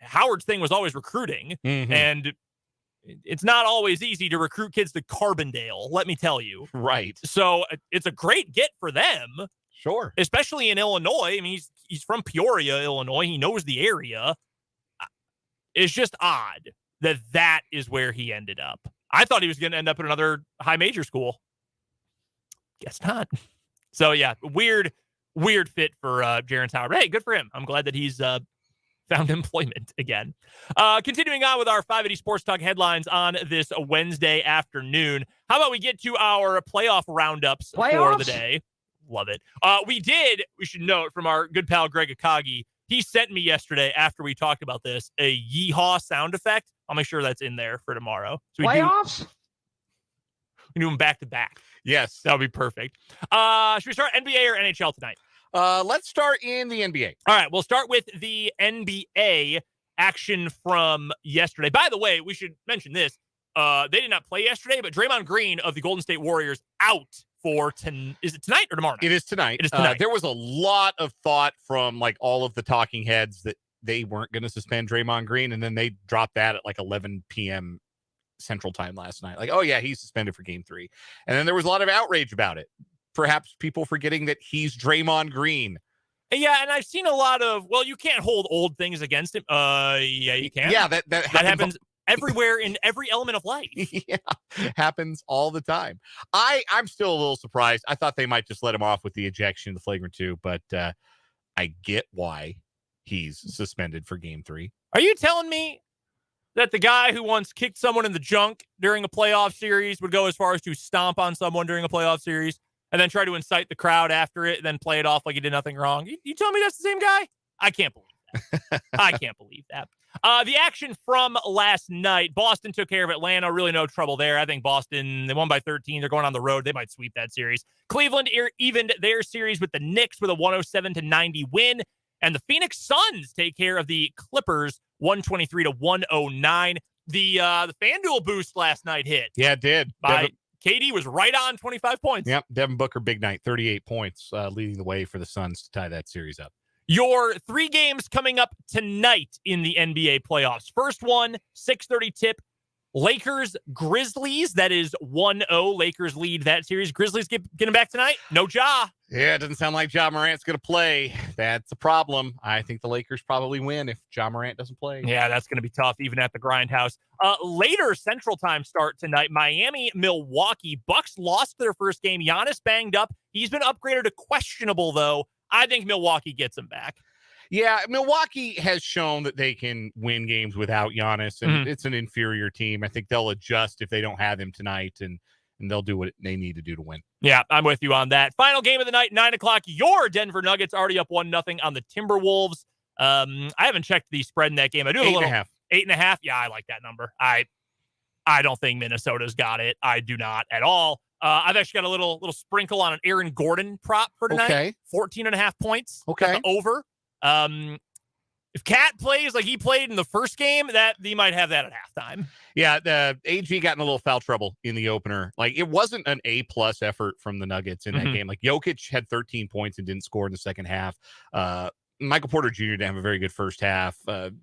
Howard's thing was always recruiting, and it's not always easy to recruit kids to Carbondale, let me tell you. Right. So it's a great get for them. Sure. Especially in Illinois. I mean, he's from Peoria, Illinois. He knows the area. It's just odd that is where he ended up. I thought he was going to end up at another high major school. Guess not. So, yeah, weird fit for Jarence Howard. Hey, good for him. I'm glad that he's found employment again. Continuing on with our 580 Sports Talk headlines on this Wednesday afternoon. How about we get to our playoff roundups for the day? Love it. We should note from our good pal Greg Akagi, he sent me yesterday after we talked about this a yeehaw sound effect. I'll make sure that's in there for tomorrow. So Playoffs? We do them back to back. Yes. That would be perfect. Should we start NBA or NHL tonight? Let's start in the NBA. All right, we'll start with the NBA action from yesterday. By the way, we should mention this. They did not play yesterday, but Draymond Green of the Golden State Warriors out for is it tonight or tomorrow night? It is tonight. It is tonight. There was a lot of thought from like all of the talking heads that they weren't going to suspend Draymond Green, and then they dropped that at like 11 p.m. Central Time last night. Like, oh yeah, he's suspended for Game 3. And then there was a lot of outrage about it. Perhaps people forgetting that he's Draymond Green. Yeah, and I've seen a lot of, well, you can't hold old things against him. Yeah, you can. Yeah, that happens everywhere in every element of life. Yeah, happens all the time. I'm still a little surprised. I thought they might just let him off with the ejection, the flagrant 2, but I get why he's suspended for Game 3. Are you telling me that the guy who once kicked someone in the junk during a playoff series would go as far as to stomp on someone during a playoff series and then try to incite the crowd after it and then play it off like he did nothing wrong? You tell me that's the same guy? I can't believe that. I can't believe that. The action from last night, Boston took care of Atlanta. Really no trouble there. I think Boston, they won by 13. They're going on the road. They might sweep that series. Cleveland evened their series with the Knicks with a 107-90 win. And the Phoenix Suns take care of the Clippers 123-109. The FanDuel boost last night hit. Yeah, it did. KD was right on 25 points. Yep, Devin Booker, big night, 38 points, leading the way for the Suns to tie that series up. Your 3 games coming up tonight in the NBA playoffs. First one, 6:30 tip. Lakers, Grizzlies. That is 1-0. Lakers lead that series. Grizzlies getting back tonight? No Ja. Yeah, it doesn't sound like Ja Morant's going to play. That's a problem. I think the Lakers probably win if Ja Morant doesn't play. Yeah, that's going to be tough, even at the Grindhouse. Later Central Time start tonight. Miami, Milwaukee. Bucks lost their first game. Giannis banged up. He's been upgraded to questionable, though. I think Milwaukee gets him back. Yeah, Milwaukee has shown that they can win games without Giannis, and it's an inferior team. I think they'll adjust if they don't have him tonight, and they'll do what they need to do to win. Yeah, I'm with you on that. Final game of the night, 9 o'clock. Your Denver Nuggets already up 1-0 on the Timberwolves. I haven't checked the spread in that game. I do a little 8.5. 8.5. Yeah, I like that number. I don't think Minnesota's got it. I do not at all. I've actually got a little sprinkle on an Aaron Gordon prop for tonight. Okay. 14.5 points. Okay. Over. If Cat plays like he played in the first game, that he might have that at halftime. Yeah, the AG got in a little foul trouble in the opener. Like, it wasn't an A-plus effort from the Nuggets in that game. Like, Jokic had 13 points and didn't score in the second half. Michael Porter Jr. didn't have a very good first half.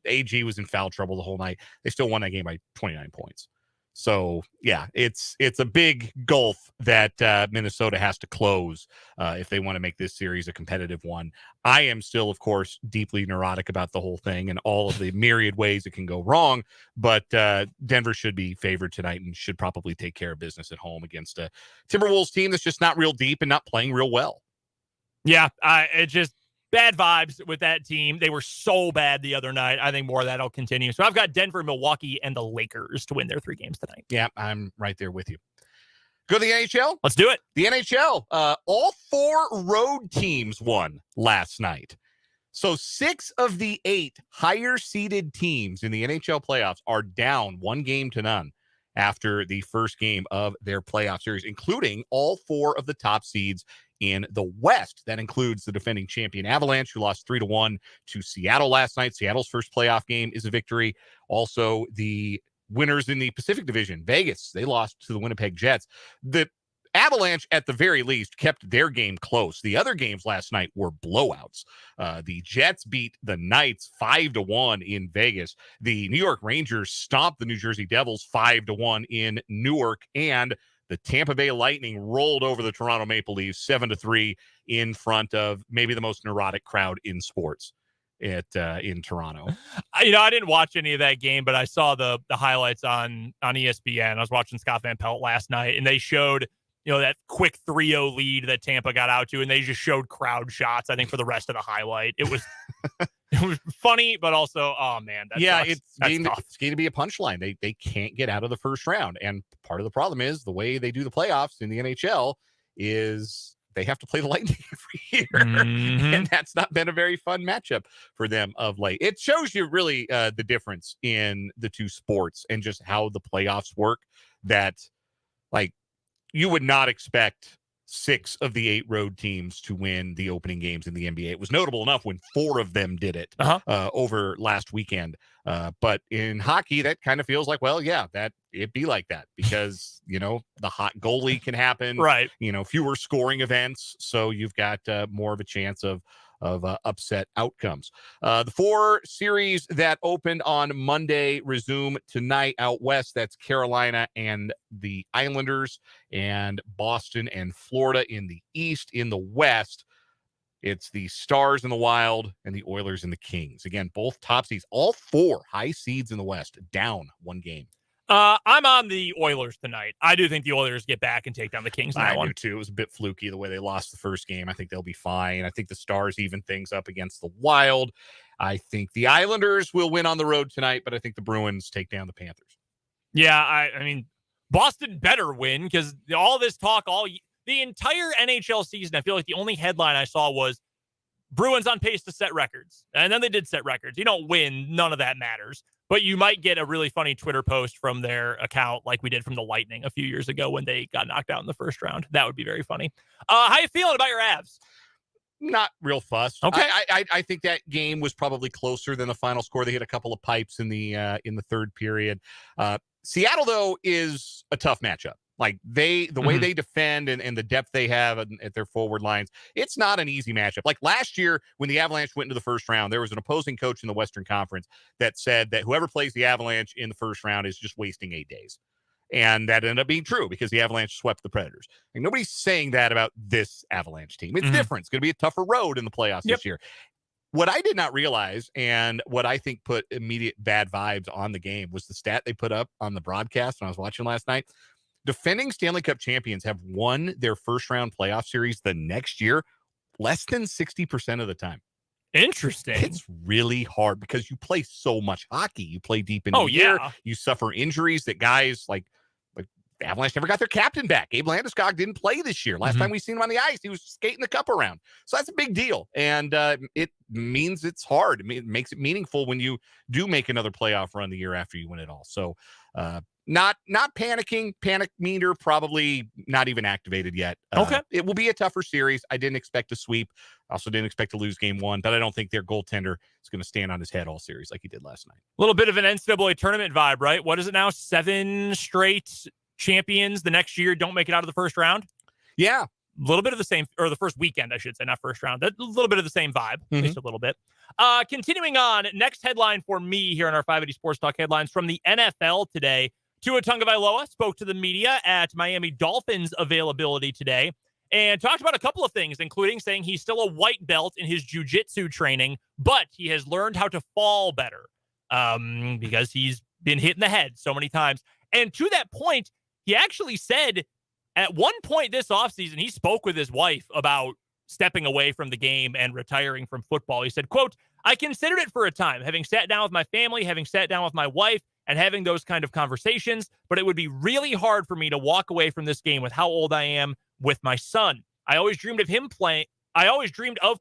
AG was in foul trouble the whole night. They still won that game by 29 points. So, yeah, it's a big gulf that Minnesota has to close if they want to make this series a competitive one. I am still, of course, deeply neurotic about the whole thing and all of the myriad ways it can go wrong, but Denver should be favored tonight and should probably take care of business at home against a Timberwolves team that's just not real deep and not playing real well. Yeah, it just bad vibes with that team. They were so bad the other night. I think more of that will continue. So I've got Denver, Milwaukee, and the Lakers to win their 3 games tonight. Yeah, I'm right there with you. Go to the NHL? Let's do it. The NHL, all 4 road teams won last night. So 6 of the 8 higher-seeded teams in the NHL playoffs are down 1-0 after the first game of their playoff series, including all 4 of the top seeds in the West. That includes the defending champion Avalanche, who lost 3-1 to Seattle last night. Seattle's first playoff game is a victory. Also, the winners in the Pacific Division, Vegas, they lost to the Winnipeg Jets. The Avalanche, at the very least, kept their game close. The other games last night were blowouts. The Jets beat the Knights 5-1 in Vegas. The New York Rangers stomped the New Jersey Devils 5-1 in Newark, and the Tampa Bay Lightning rolled over the Toronto Maple Leafs 7-3 in front of maybe the most neurotic crowd in sports in Toronto. I didn't watch any of that game, but I saw the highlights on ESPN. I was watching Scott Van Pelt last night, and they showed that quick 3-0 lead that Tampa got out to, and they just showed crowd shots, I think, for the rest of the highlight. It was it was funny, but also, oh, man. It's going to be a punchline. They can't get out of the first round, and part of the problem is the way they do the playoffs in the NHL is they have to play the Lightning every year, and that's not been a very fun matchup for them of late. It shows you really the difference in the two sports and just how the playoffs work, that, like, you would not expect 6 of the 8 road teams to win the opening games in the NBA. It was notable enough when 4 of them did it over last weekend. But in hockey, that kind of feels like, well, yeah, that it'd be like that because, the hot goalie can happen, right? Fewer scoring events. So you've got more of a chance of upset outcomes. The 4 series that opened on Monday resume tonight out west. That's Carolina and the Islanders, and Boston and Florida in the east. In the west, it's the Stars and the Wild and the Oilers and the Kings. Again, both top seeds, all 4 high seeds in the west, down 1 game. I'm on the Oilers tonight. I do think the Oilers get back and take down the Kings. I do too. It was a bit fluky the way they lost the first game. I think they'll be fine. I think the Stars even things up against the Wild. I think the Islanders will win on the road tonight, but I think the Bruins take down the Panthers. Yeah, I mean, Boston better win because all this talk, the entire NHL season, I feel like the only headline I saw was Bruins on pace to set records. And then they did set records. You don't win. None of that matters. But you might get a really funny Twitter post from their account like we did from the Lightning a few years ago when they got knocked out in the first round. That would be very funny. How you feeling about your Avs? Not real fussed. Okay. I think that game was probably closer than the final score. They hit a couple of pipes in the third period. Seattle, though, is a tough matchup. Like the way they defend and the depth they have at their forward lines, it's not an easy matchup. Like last year when the Avalanche went into the first round, there was an opposing coach in the Western Conference that said that whoever plays the Avalanche in the first round is just wasting 8 days. And that ended up being true because the Avalanche swept the Predators. And nobody's saying that about this Avalanche team. It's different. It's going to be a tougher road in the playoffs this year. What I did not realize, and what I think put immediate bad vibes on the game, was the stat they put up on the broadcast when I was watching last night. Defending Stanley Cup champions have won their first round playoff series the next year less than 60% of the time. Interesting. It's really hard because you play so much hockey. You play deep in the year. You suffer injuries that guys like Avalanche never got their captain back. Gabe Landeskog didn't play this year. Last time we seen him on the ice, he was skating the cup around. So that's a big deal. And it means it's hard. It makes it meaningful when you do make another playoff run the year after you win it all. So not panicking. Panic meter probably not even activated yet. Okay. It will be a tougher series. I didn't expect a sweep. Also didn't expect to lose game one, but I don't think their goaltender is going to stand on his head all series like he did last night. A little bit of an NCAA tournament vibe, right? What is it now? 7 straight champions the next year don't make it out of the first round? Yeah. A little bit of the same, or the first weekend, I should say, not first round. A little bit of the same vibe, at least a little bit. Continuing on, next headline for me here on our 580 Sports Talk headlines from the NFL today. Tua Tagovailoa spoke to the media at Miami Dolphins availability today and talked about a couple of things, including saying he's still a white belt in his jiu-jitsu training, but he has learned how to fall better because he's been hit in the head so many times. And to that point, he actually said at one point this offseason, he spoke with his wife about stepping away from the game and retiring from football. He said, quote, "I considered it for a time, having sat down with my family, having sat down with my wife, and having those kind of conversations, but it would be really hard for me to walk away from this game with how old I am with my son. I always dreamed of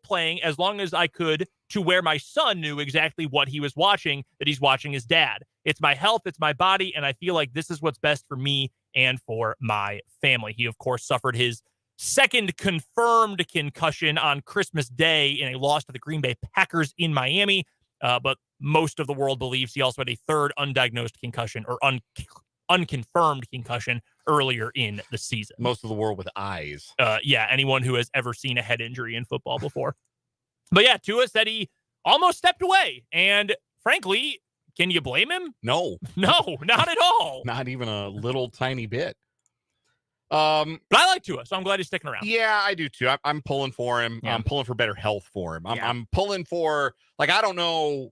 playing as long as I could to where my son knew exactly what he was watching, that he's watching his dad. It's my health, it's my body, and I feel like this is what's best for me and for my family." He, of course, suffered his second confirmed concussion on Christmas Day in a loss to the Green Bay Packers in Miami, but most of the world believes he also had a third undiagnosed concussion or unconfirmed concussion earlier in the season. Most of the world with eyes. Yeah, anyone who has ever seen a head injury in football before. But yeah, Tua said he almost stepped away. And frankly, can you blame him? No. No, not at all. Not even a little tiny bit. But I like Tua, so I'm glad he's sticking around. Yeah, I do too. I'm pulling for him. Yeah. I'm pulling for better health for him. I'm pulling for, like, I don't know,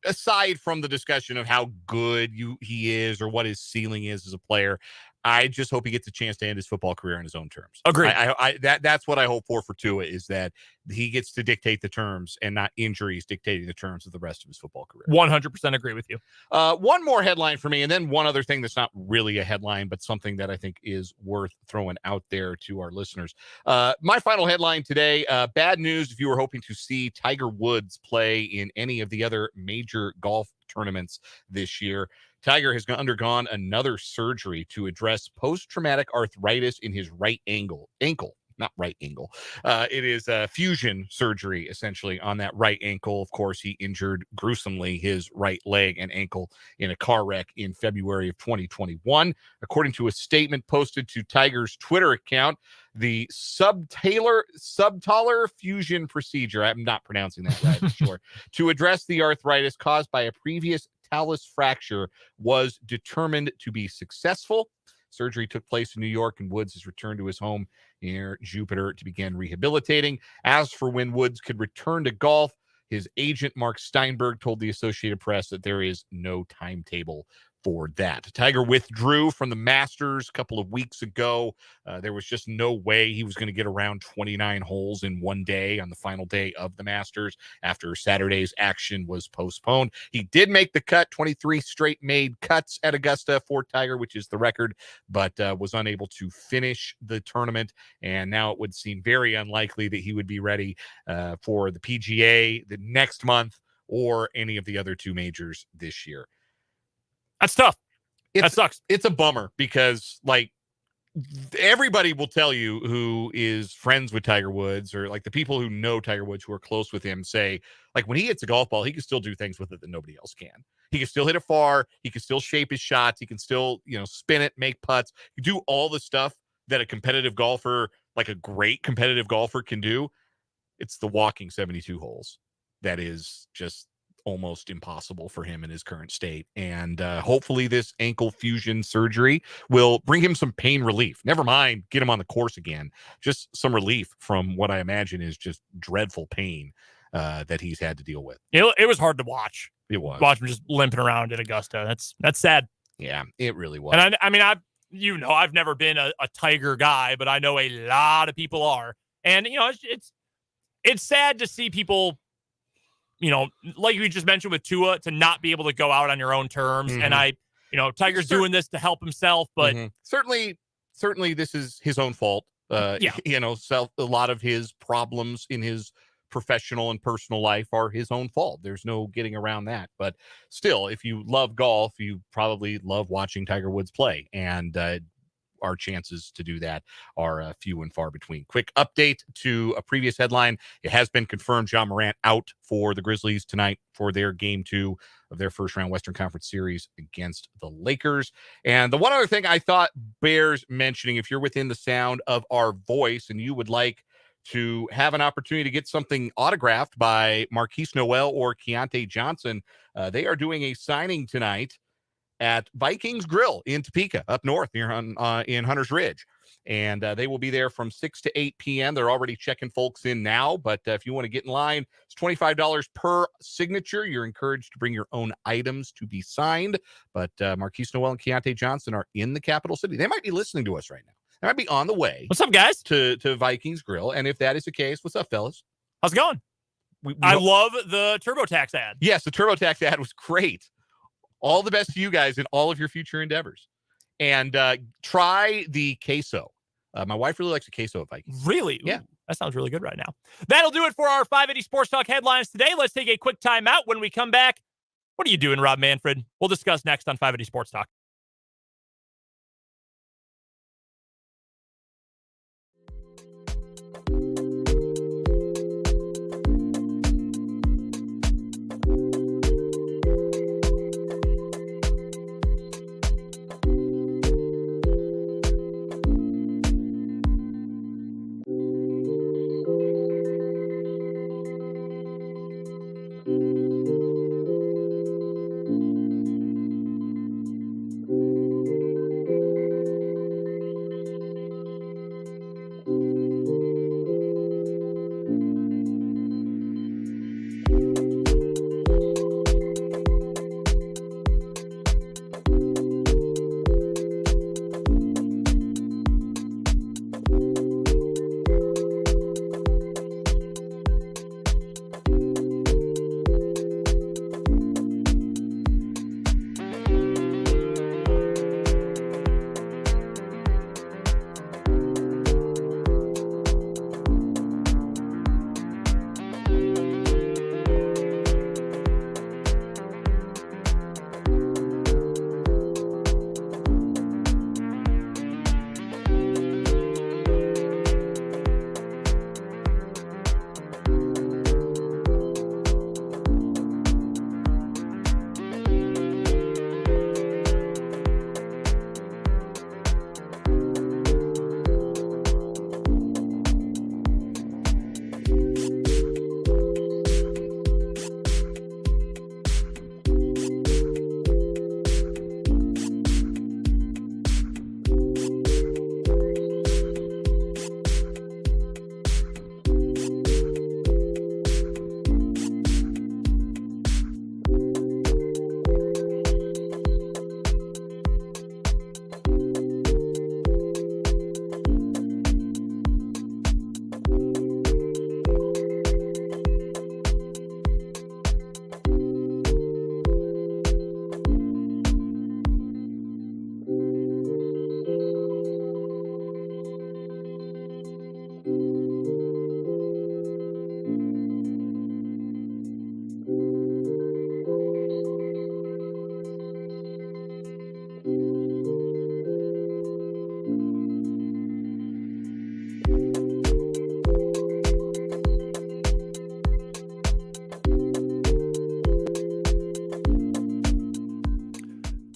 aside from the discussion of how good he is or what his ceiling is as a player, I just hope he gets a chance to end his football career on his own terms. Agreed. That's what I hope for Tua, is that he gets to dictate the terms and not injuries dictating the terms of the rest of his football career. 100% agree with you. One more headline for me, and then one other thing that's not really a headline, but something that I think is worth throwing out there to our listeners. My final headline today, bad news if you were hoping to see Tiger Woods play in any of the other major golf tournaments this year. Tiger has undergone another surgery to address post-traumatic arthritis in his right ankle. Not right angle. It is a fusion surgery, essentially, on that right ankle. Of course, he injured gruesomely his right leg and ankle in a car wreck in February of 2021. According to a statement posted to Tiger's Twitter account, the subtalar fusion procedure, I'm not pronouncing that right, I'm sure, to address the arthritis caused by a previous talus fracture was determined to be successful. Surgery took place in New York, and Woods has returned to his home near Jupiter to begin rehabilitating. As for when Woods could return to golf, his agent, Mark Steinberg, told the Associated Press that there is no timetable for that. Tiger withdrew from the Masters a couple of weeks ago. There was just no way he was going to get around 29 holes in one day on the final day of the Masters after Saturday's action was postponed. He did make the cut, 23 straight made cuts at Augusta for Tiger, which is the record, but was unable to finish the tournament. And now it would seem very unlikely that he would be ready for the PGA the next month or any of the other two majors this year. That's tough. That sucks. It's a bummer because, like, everybody will tell you who is friends with Tiger Woods, or like the people who know Tiger Woods who are close with him, say, like, when he hits a golf ball, he can still do things with it that nobody else can. He can still hit it far. He can still shape his shots. He can still, spin it, make putts. He can do all the stuff that a competitive golfer, like a great competitive golfer, can do. It's the walking 72 holes that is just almost impossible for him in his current state. And hopefully this ankle fusion surgery will bring him some pain relief. Never mind get him on the course again. Just some relief from what I imagine is just dreadful pain that he's had to deal with. It was hard to watch. It was. Watch him just limping around at Augusta. That's sad. Yeah, it really was. And I've never been a Tiger guy, but I know a lot of people are. And, it's sad to see people, like we just mentioned with Tua, to not be able to go out on your own terms. Mm-hmm. And Tiger's doing this to help himself, but certainly this is his own fault. A lot of his problems in his professional and personal life are his own fault. There's no getting around that. But still, if you love golf, you probably love watching Tiger Woods play. And our chances to do that are few and far between. Quick update to a previous headline. It has been confirmed Ja Morant out for the Grizzlies tonight for their game 2 of their first round Western Conference series against the Lakers. And the one other thing I thought bears mentioning, if you're within the sound of our voice and you would like to have an opportunity to get something autographed by Marquise Noel or Keontae Johnson, they are doing a signing tonight at Vikings Grill in Topeka, up north near in Hunter's Ridge. And they will be there from 6 to 8 p.m. They're already checking folks in now, but if you want to get in line, it's $25 per signature. You're encouraged to bring your own items to be signed. But Marquise Noel and Keontae Johnson are in the capital city. They might be listening to us right now. They might be on the way. What's up, guys? To Vikings Grill. And if that is the case, what's up, fellas? How's it going? I love the TurboTax ad. Yes, the TurboTax ad was great. All the best to you guys in all of your future endeavors. And try the queso. My wife really likes the queso at Vikings. Really? Yeah. Ooh, that sounds really good right now. That'll do it for our 580 Sports Talk headlines today. Let's take a quick time out. When we come back, what are you doing, Rob Manfred? We'll discuss next on 580 Sports Talk.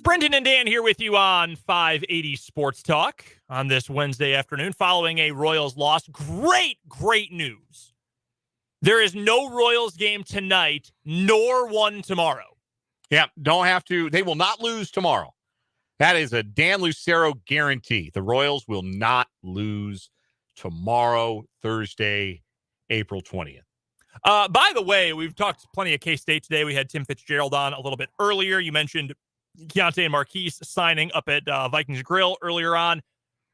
Brendan and Dan here with you on 580 Sports Talk on this Wednesday afternoon following a Royals loss. Great news. There is no Royals game tonight, nor one tomorrow. Yeah, don't have to. They will not lose tomorrow. That is a Dan Lucero guarantee. The Royals will not lose tomorrow, Thursday, April 20th. By the way, we've talked plenty of K-State today. We had Tim Fitzgerald on a little bit earlier. You mentioned Keontae and Marquise signing up at Vikings Grill earlier on.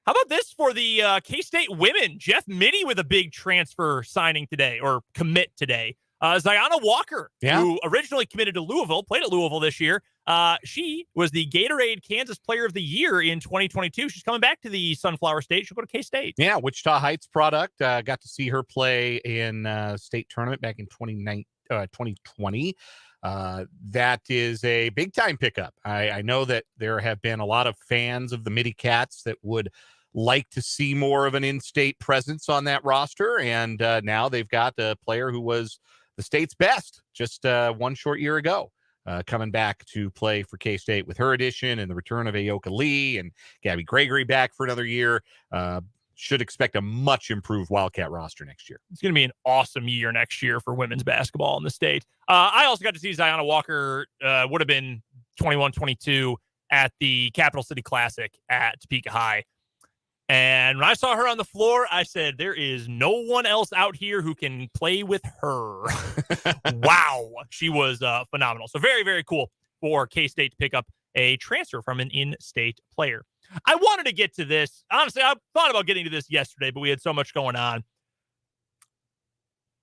How about this for the K-State women? Jeff Mittie with a big transfer signing today, or commit today. Zionna Walker, Yeah. who originally committed to Louisville, played at Louisville this year. She was the Gatorade Kansas Player of the Year in 2022. She's coming back to the Sunflower State. She'll go to K-State. Yeah, Wichita Heights product. Got to see her play in state tournament back in 2020. That is a big-time pickup. I know that there have been a lot of fans of the Midi Cats that would like to see more of an in-state presence on that roster, and now they've got a player who was the state's best just one short year ago, coming back to play for K-State with her addition and the return of Ayoka Lee and Gabby Gregory back for another year. Should expect a much improved Wildcat roster next year. It's going to be an awesome year next year for women's basketball in the state. I also got to see Zionna Walker, would have been 21-22 at the Capital City Classic at Topeka High. And when I saw her on the floor, I said, there is no one else out here who can play with her. Wow. She was phenomenal. So very, very cool for K-State to pick up a transfer from an in-state player. I wanted to get to this. Honestly, I thought about getting to this yesterday, but we had so much going on.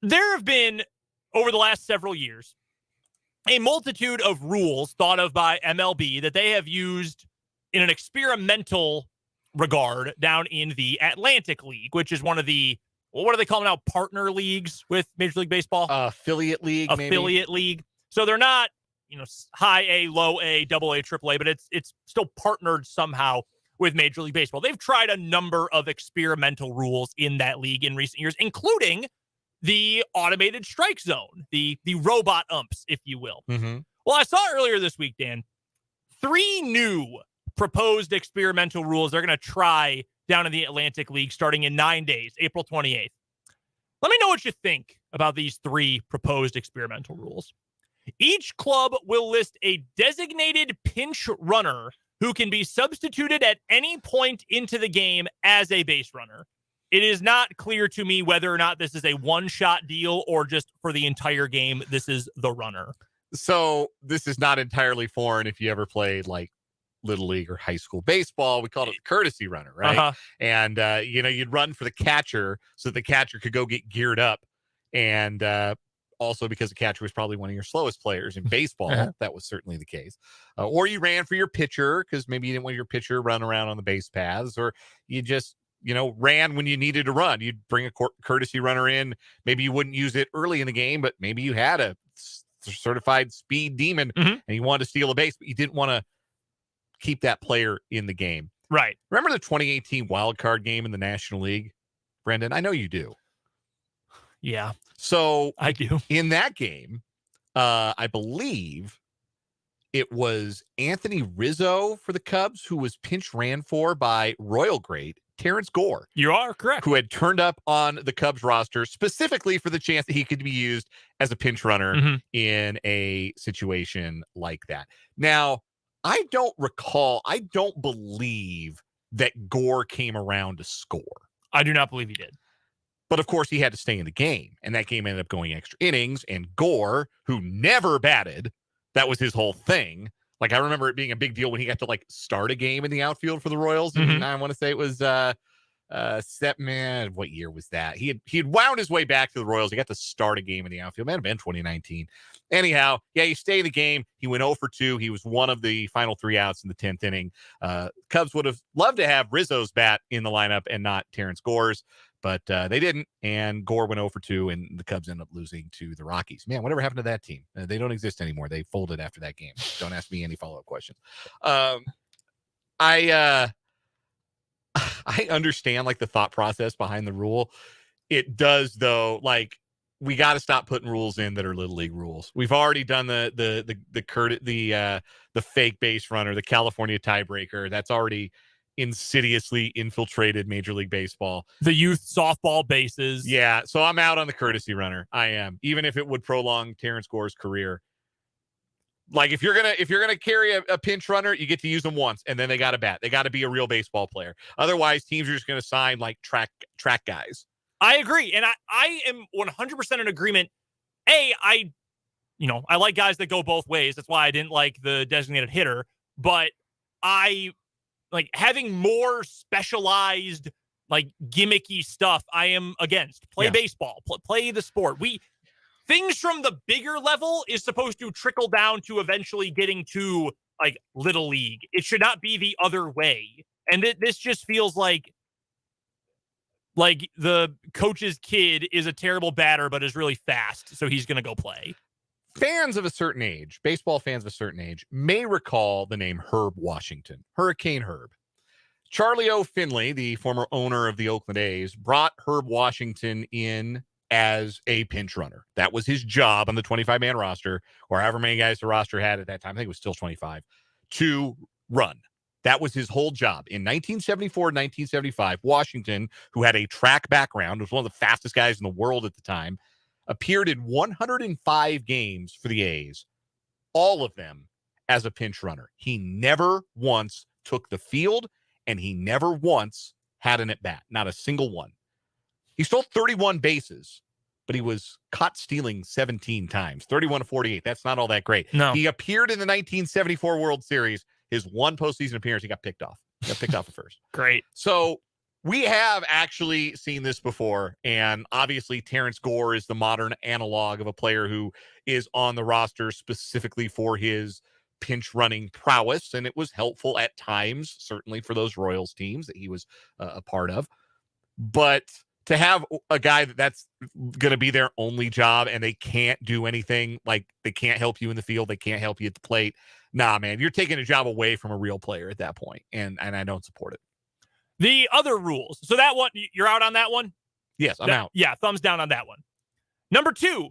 There have been, over the last several years, a multitude of rules thought of by MLB that they have used in an experimental regard down in the Atlantic League, which is one of the, what do they call them now? Partner leagues with Major League Baseball? Affiliate league, Affiliate league. So they're not, high A, low A, double A, triple A, but it's still partnered somehow with Major League Baseball. They've tried a number of experimental rules in that league in recent years, including the automated strike zone, the robot umps, if you will. Mm-hmm. Well, I saw earlier this week, Dan, 3 new proposed experimental rules they're going to try down in the Atlantic League starting in 9 days, April 28th. Let me know what you think about these 3 proposed experimental rules. Each club will list a designated pinch runner who can be substituted at any point into the game as a base runner. It is not clear to me whether or not this is a one-shot deal or just for the entire game, this is the runner. So this is not entirely foreign if you ever played like Little League or high school baseball. We called it the courtesy runner, right? Uh-huh. And, you'd run for the catcher so the catcher could go get geared up. And also because the catcher was probably one of your slowest players in baseball. Uh-huh. That was certainly the case. Or you ran for your pitcher because maybe you didn't want your pitcher run around on the base paths, or you just, ran when you needed to run. You'd bring a courtesy runner in. Maybe you wouldn't use it early in the game, but maybe you had a certified speed demon and you wanted to steal a base, but you didn't want to keep that player in the game. Right. Remember the 2018 wild card game in the National League, Brendan? I know you do. Yeah. So I do. In that game, I believe it was Anthony Rizzo for the Cubs who was pinch ran for by Royal great Terrence Gore. You are correct. Who had turned up on the Cubs roster specifically for the chance that he could be used as a pinch runner in a situation like that. Now, I don't believe that Gore came around to score. I do not believe he did. But of course, he had to stay in the game, and that game ended up going extra innings. And Gore, who never batted, that was his whole thing. Like, I remember it being a big deal when he got to start a game in the outfield for the Royals. And I want to say it was what year was that? He had wound his way back to the Royals. He got to start a game in the outfield. Might have been 2019. Anyhow, yeah, he stayed in the game. He went 0 for 2. He was one of the final 3 outs in the 10th inning. Cubs would have loved to have Rizzo's bat in the lineup and not Terrence Gore's, but they didn't. And Gore went 0 for 2, and the Cubs ended up losing to the Rockies. Man, whatever happened to that team? They don't exist anymore. They folded after that game. Don't ask me any follow-up questions. I understand the thought process behind the rule. It does though. We got to stop putting rules in that are Little League rules. We've already done the fake base runner, the California tiebreaker. That's already insidiously infiltrated Major League Baseball. The youth softball bases. Yeah, so I'm out on the courtesy runner. I am, even if it would prolong Terrence Gore's career. If you're gonna carry a pinch runner, you get to use them once, and then they got to bat. They got to be a real baseball player. Otherwise, teams are just going to sign track guys. I agree, and I am 100% in agreement. I like guys that go both ways. That's why I didn't like the designated hitter. But I like having more specialized, gimmicky stuff. I am against. Play baseball. Play the sport. things from the bigger level is supposed to trickle down to eventually getting to like little league. It should not be the other way. And this just feels like the coach's kid is a terrible batter, but is really fast. So he's going to go play. Fans of a certain age, baseball fans of a certain age, may recall the name Herb Washington, Hurricane Herb. Charlie O. Finley, the former owner of the Oakland A's, brought Herb Washington in as a pinch runner. That was his job on the 25-man roster, or however many guys the roster had at that time. I think it was still 25, to run. That was his whole job. In 1974, 1975, Washington, who had a track background, was one of the fastest guys in the world at the time, appeared in 105 games for the A's, all of them as a pinch runner. He never once took the field, and he never once had an at-bat, not a single one. He stole 31 bases, but he was caught stealing 17 times, 31 to 48. That's not all that great. No. He appeared in the 1974 World Series. His one postseason appearance, he got picked off. He got picked off at first. Great. So we have actually seen this before, and obviously Terrence Gore is the modern analog of a player who is on the roster specifically for his pinch running prowess, and it was helpful at times, certainly for those Royals teams that he was a part of. But to have a guy that's going to be their only job and they can't do anything, like they can't help you in the field, they can't help you at the plate. Nah, man, you're taking a job away from a real player at that point, and I don't support it. The other rules. So that one, you're out on that one? Yes, I'm out. Yeah, thumbs down on that one. Number 2,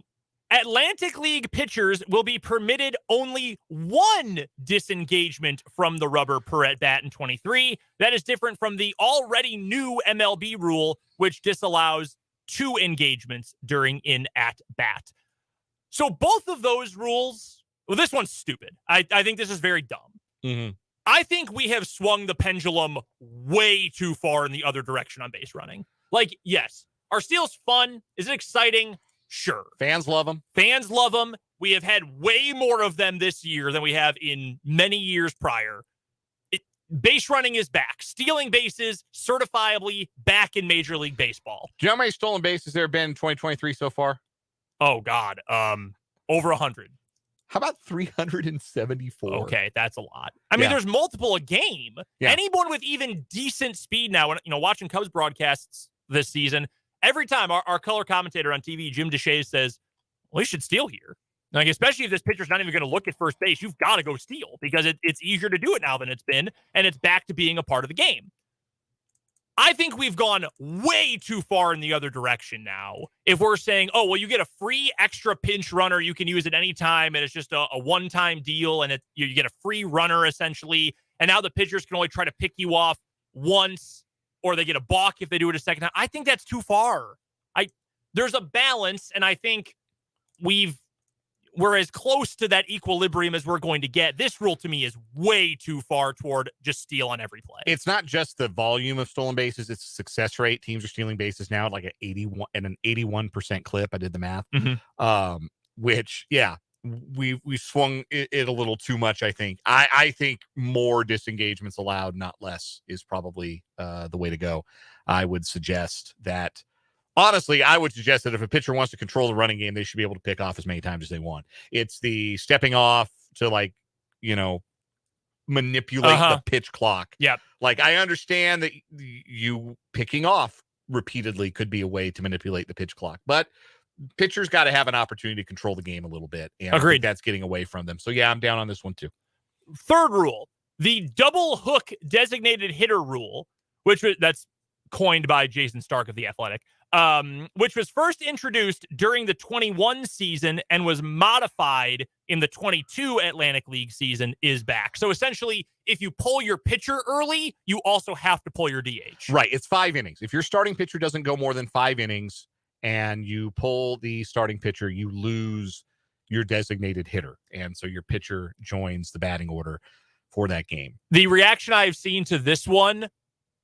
Atlantic League pitchers will be permitted only one disengagement from the rubber per at bat in 23. That is different from the already new MLB rule, which disallows 2 engagements during in at bat. So both of those rules, well, this one's stupid. I think this is very dumb. Mm-hmm. I think we have swung the pendulum way too far in the other direction on base running. Like, yes, are steals fun? Is it exciting? Sure. Fans love them. Fans love them. We have had way more of them this year than we have in many years prior. Base running is back. Stealing bases, certifiably back in Major League Baseball. Do you know how many stolen bases there have been in 2023 so far? Oh, God. Over 100. How about 374? Okay, that's a lot. I mean, there's multiple a game. Yeah. Anyone with even decent speed now, watching Cubs broadcasts this season, every time our color commentator on TV, Jim Deshays, says, well, you should steal here. Like, especially if this pitcher's not even going to look at first base, you've got to go steal because it's easier to do it now than it's been, and it's back to being a part of the game. I think we've gone way too far in the other direction now. If we're saying, oh, well, you get a free extra pinch runner, you can use it anytime, and it's just a one-time deal, and you get a free runner, essentially, and now the pitchers can only try to pick you off once, or they get a balk if they do it a second time. I think that's too far. There's a balance, and I think we're as close to that equilibrium as we're going to get. This rule to me is way too far toward just steal on every play. It's not just the volume of stolen bases, it's the success rate. Teams are stealing bases now at like an 81% clip. I did the math. Mm-hmm. Which, yeah, we swung it a little too much, I think. I think more disengagements allowed, not less, is probably the way to go. I would suggest that. Honestly, I would suggest that if a pitcher wants to control the running game, they should be able to pick off as many times as they want. It's the stepping off to, manipulate the pitch clock. Yep. Like, I understand that you picking off repeatedly could be a way to manipulate the pitch clock, but pitchers got to have an opportunity to control the game a little bit. And agreed. I think that's getting away from them. So, yeah, I'm down on this one, too. Third rule, the double hook designated hitter rule, that's coined by Jason Stark of The Athletic. Which was first introduced during the 21 season and was modified in the 22 Atlantic League season, is back. So essentially, if you pull your pitcher early, you also have to pull your DH. Right. It's 5 innings. If your starting pitcher doesn't go more than 5 innings and you pull the starting pitcher, you lose your designated hitter. And so your pitcher joins the batting order for that game. The reaction I've seen to this one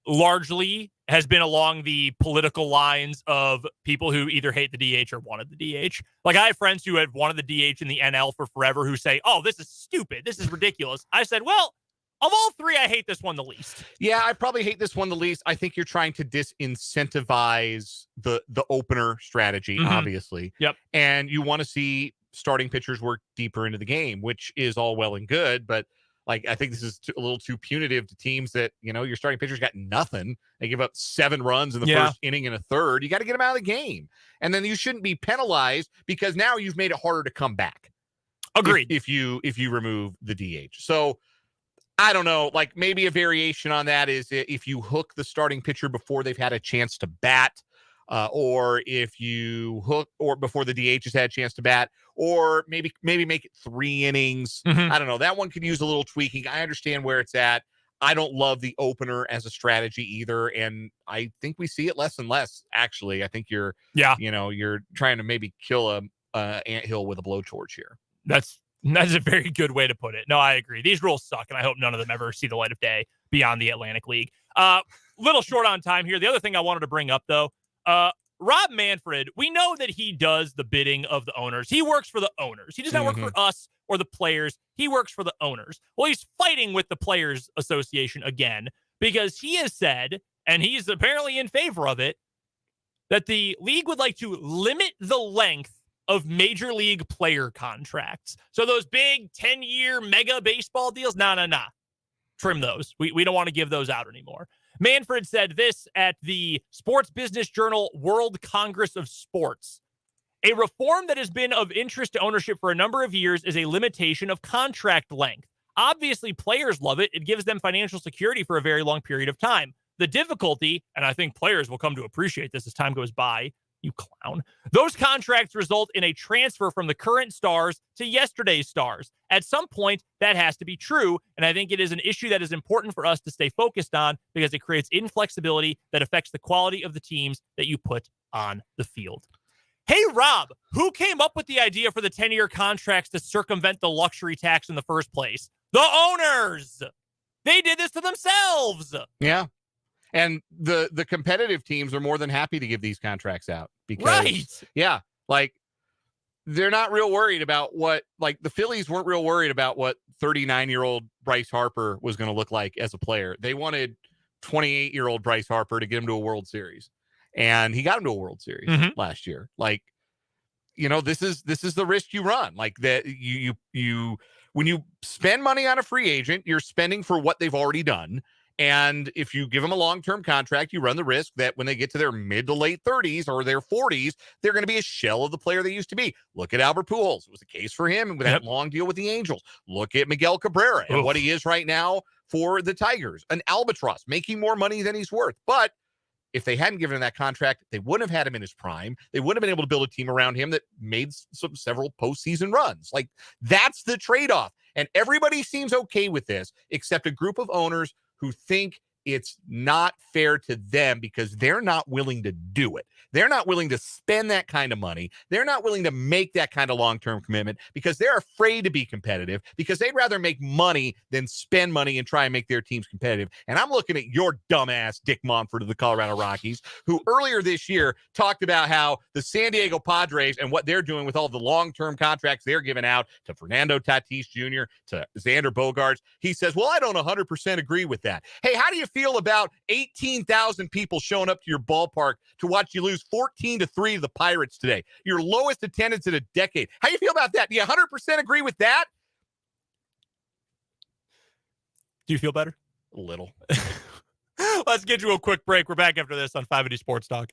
largely has been along the political lines of people who either hate the DH or wanted the DH. Like, I have friends who have wanted the DH in the NL for forever who say, oh, this is stupid. This is ridiculous. I said, well, Of all three, I hate this one the least. Yeah, I probably hate this one the least. I think you're trying to disincentivize the opener strategy, obviously. Yep. And you want to see starting pitchers work deeper into the game, which is all well and good, but like I think this is a little too punitive to teams that, your starting pitchers got nothing. They give up 7 runs in the first inning and a third. You got to get them out of the game. And then you shouldn't be penalized because now you've made it harder to come back. Agreed. If you remove the DH. So I don't know, like maybe a variation on that is if you hook the starting pitcher before they've had a chance to bat, or if you hook or before the DH has had a chance to bat, or maybe make it 3 innings. I don't know. That one could use a little tweaking. I understand where it's at. I don't love the opener as a strategy either, and I think we see it less and less. Actually, I think you're trying to maybe kill a anthill with a blowtorch here. That's a very good way to put it. No, I agree. These rules suck, and I hope none of them ever see the light of day beyond the Atlantic League. Little short on time here. The other thing I wanted to bring up, though, Rob Manfred, we know that he does the bidding of the owners. He works for the owners. He does not work for us or the players. He works for the owners. Well, he's fighting with the Players Association again because he has said, and he's apparently in favor of it, that the league would like to limit the length of major league player contracts. So those big 10-year mega baseball deals, nah. Trim those. We don't want to give those out anymore. Manfred said this at the Sports Business Journal World Congress of Sports. A reform that has been of interest to ownership for a number of years is a limitation of contract length. Obviously, players love it. It gives them financial security for a very long period of time. The difficulty, and I think players will come to appreciate this as time goes by, you clown. Those contracts result in a transfer from the current stars to yesterday's stars. At some point, that has to be true, and I think it is an issue that is important for us to stay focused on because it creates inflexibility that affects the quality of the teams that you put on the field. Hey, Rob, who came up with the idea for the 10-year contracts to circumvent the luxury tax in the first place? The owners! They did this to themselves! Yeah. And the competitive teams are more than happy to give these contracts out because, they're not real worried about what, like the Phillies weren't real worried about what 39-year-old Bryce Harper was going to look like as a player. They wanted 28-year-old Bryce Harper to get him to a World Series, and he got him to a World Series last year. Like, this is the risk you run. Like that, you when you spend money on a free agent, you're spending for what they've already done. And if you give them a long-term contract, you run the risk that when they get to their mid to late 30s or their 40s, they're going to be a shell of the player they used to be. Look at Albert Pujols. It was a case for him with that long deal with the Angels. Look at Miguel Cabrera and what he is right now for the Tigers. An albatross, making more money than he's worth. But if they hadn't given him that contract, they wouldn't have had him in his prime. They wouldn't have been able to build a team around him that made several postseason runs. Like, that's the trade-off. And everybody seems okay with this, except a group of owners who think it's not fair to them because they're not willing to do it. They're not willing to spend that kind of money. They're not willing to make that kind of long-term commitment because they're afraid to be competitive because they'd rather make money than spend money and try and make their teams competitive. And I'm looking at your dumbass Dick Monfort of the Colorado Rockies, who earlier this year talked about how the San Diego Padres and what they're doing with all the long-term contracts they're giving out to Fernando Tatis Jr., to Xander Bogaerts. He says, well, I don't 100% agree with that. Hey, how do you feel about 18,000 people showing up to your ballpark to watch you lose 14-3 to the Pirates today? Your lowest attendance in a decade. How do you feel about that? Do you 100% agree with that? Do you feel better? A little. Let's get you a quick break. We're back after this on 580 Sports Talk.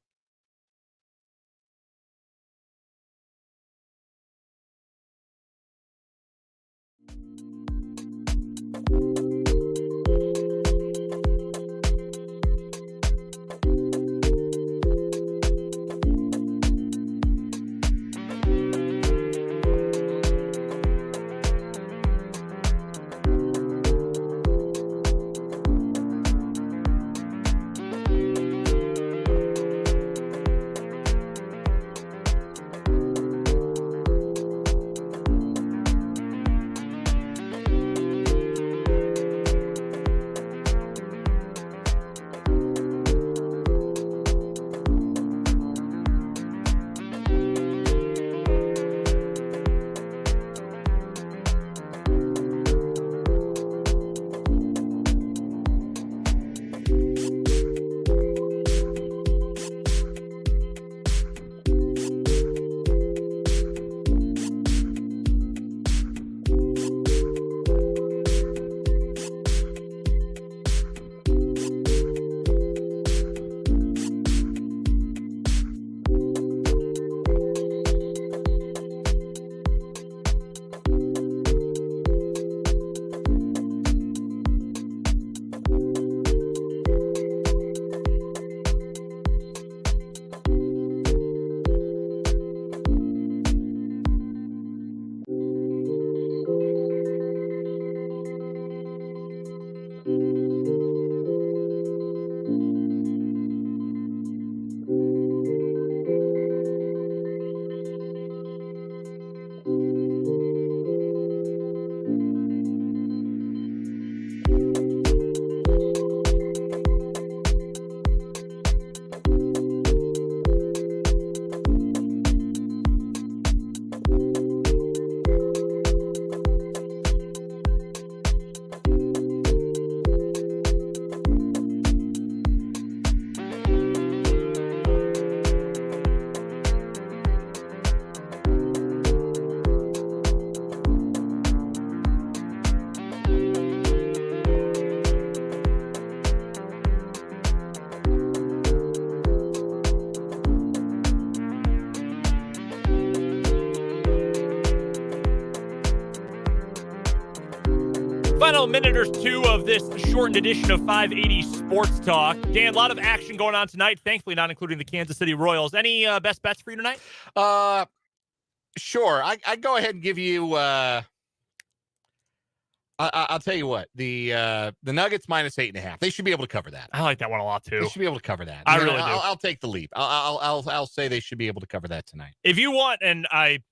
Final minute or two of this shortened edition of 580 Sports Talk. Dan, a lot of action going on tonight, thankfully not including the Kansas City Royals. Any best bets for you tonight? Sure. I go ahead and give you I'll tell you what, the Nuggets minus 8.5. They should be able to cover that. I like that one a lot too. They should be able to cover that. I really do. I'll take the leap. I'll say they should be able to cover that tonight. If you want, and I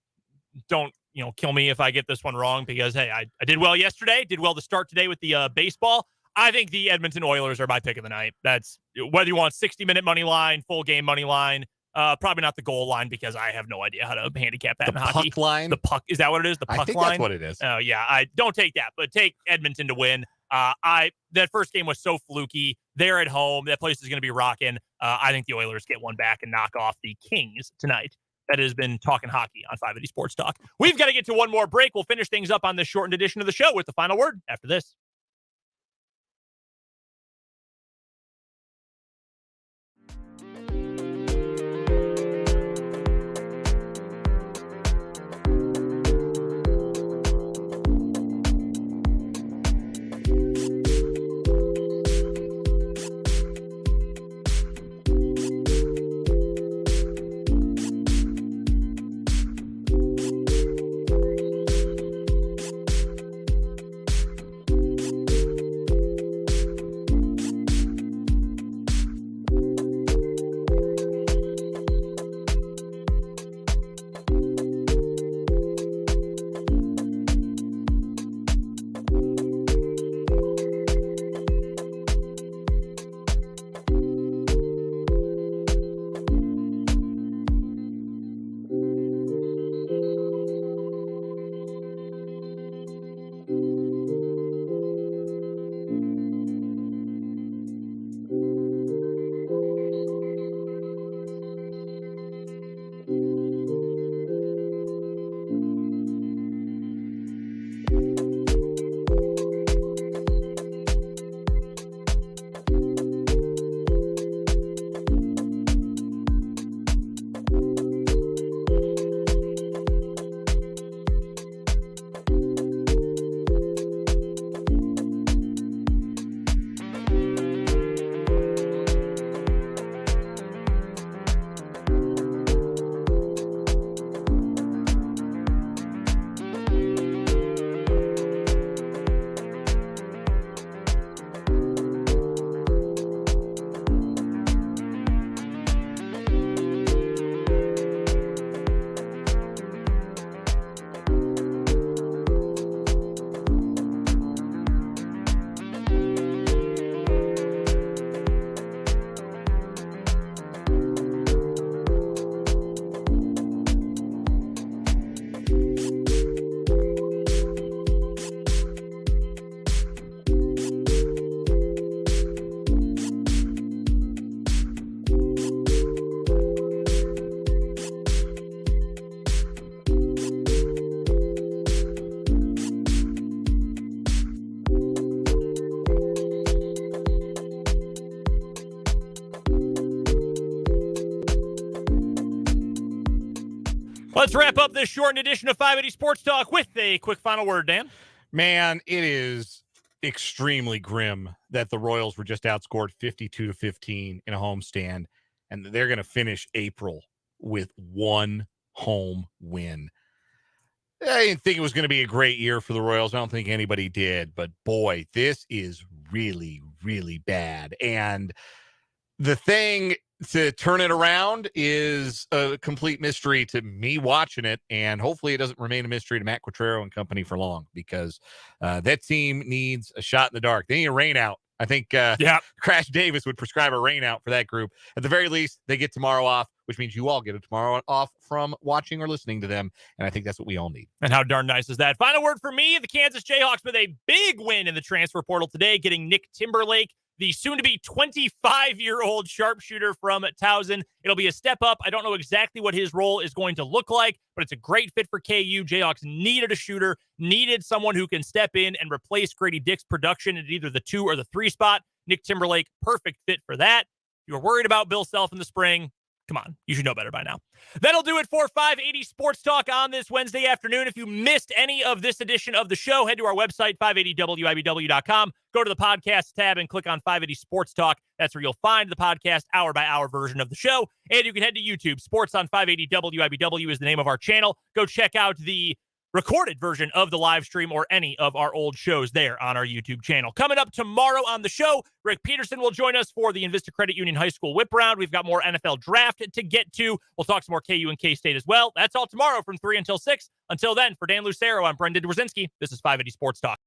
don't, kill me if I get this one wrong, because hey, I did well yesterday, did well to start today with the baseball. I think the Edmonton Oilers are my pick of the night. That's whether you want 60-minute money line, full game money line. Probably not the goal line, because I have no idea how to handicap that in hockey. Puck line? The puck, is that what it is? The puck line? I think that's what it is. Oh, yeah. I don't take that, but take Edmonton to win. That first game was so fluky. They're at home. That place is going to be rocking. I think the Oilers get one back and knock off the Kings tonight. That has been Talking Hockey on 580 Sports Talk. We've got to get to one more break. We'll finish things up on this shortened edition of the show with the final word after this. Let's wrap up this shortened edition of 580 Sports Talk with a quick final word, Dan. Man, it is extremely grim that the Royals were just outscored 52-15 in a homestand, and they're going to finish April with one home win. I didn't think it was going to be a great year for the Royals. I don't think anybody did, but boy, this is really, really bad. And the thing to turn it around is a complete mystery to me watching it, and hopefully it doesn't remain a mystery to Matt Quatrero and company for long, because that team needs a shot in the dark. They need a rain out. I think Crash Davis would prescribe a rain out for that group. At the very least, they get tomorrow off, which means you all get a tomorrow off from watching or listening to them, and I think that's what we all need. And how darn nice is that? Final word for me, the Kansas Jayhawks with a big win in the transfer portal today, getting Nick Timberlake, the soon-to-be 25-year-old sharpshooter from Towson. It'll be a step up. I don't know exactly what his role is going to look like, but it's a great fit for KU. Jayhawks needed a shooter, needed someone who can step in and replace Grady Dick's production at either the 2 or the 3 spot. Nick Timberlake, perfect fit for that. If you're worried about Bill Self in the spring, Come on, you should know better by now. That'll do it for 580 Sports Talk on this Wednesday afternoon. If you missed any of this edition of the show, head to our website, 580wibw.com. Go to the podcast tab and click on 580 Sports Talk. That's where you'll find the podcast hour-by-hour version of the show. And you can head to YouTube. Sports on 580 WIBW is the name of our channel. Go check out the recorded version of the live stream or any of our old shows there on our YouTube channel. Coming up tomorrow on the show, Rick Peterson will join us for the Invista Credit Union High School Whip Round. We've got more NFL draft to get to. We'll talk some more KU and K-State as well. That's all tomorrow from 3 until 6. Until then, for Dan Lucero, I'm Brendan Dworzinski. This is 580 Sports Talk.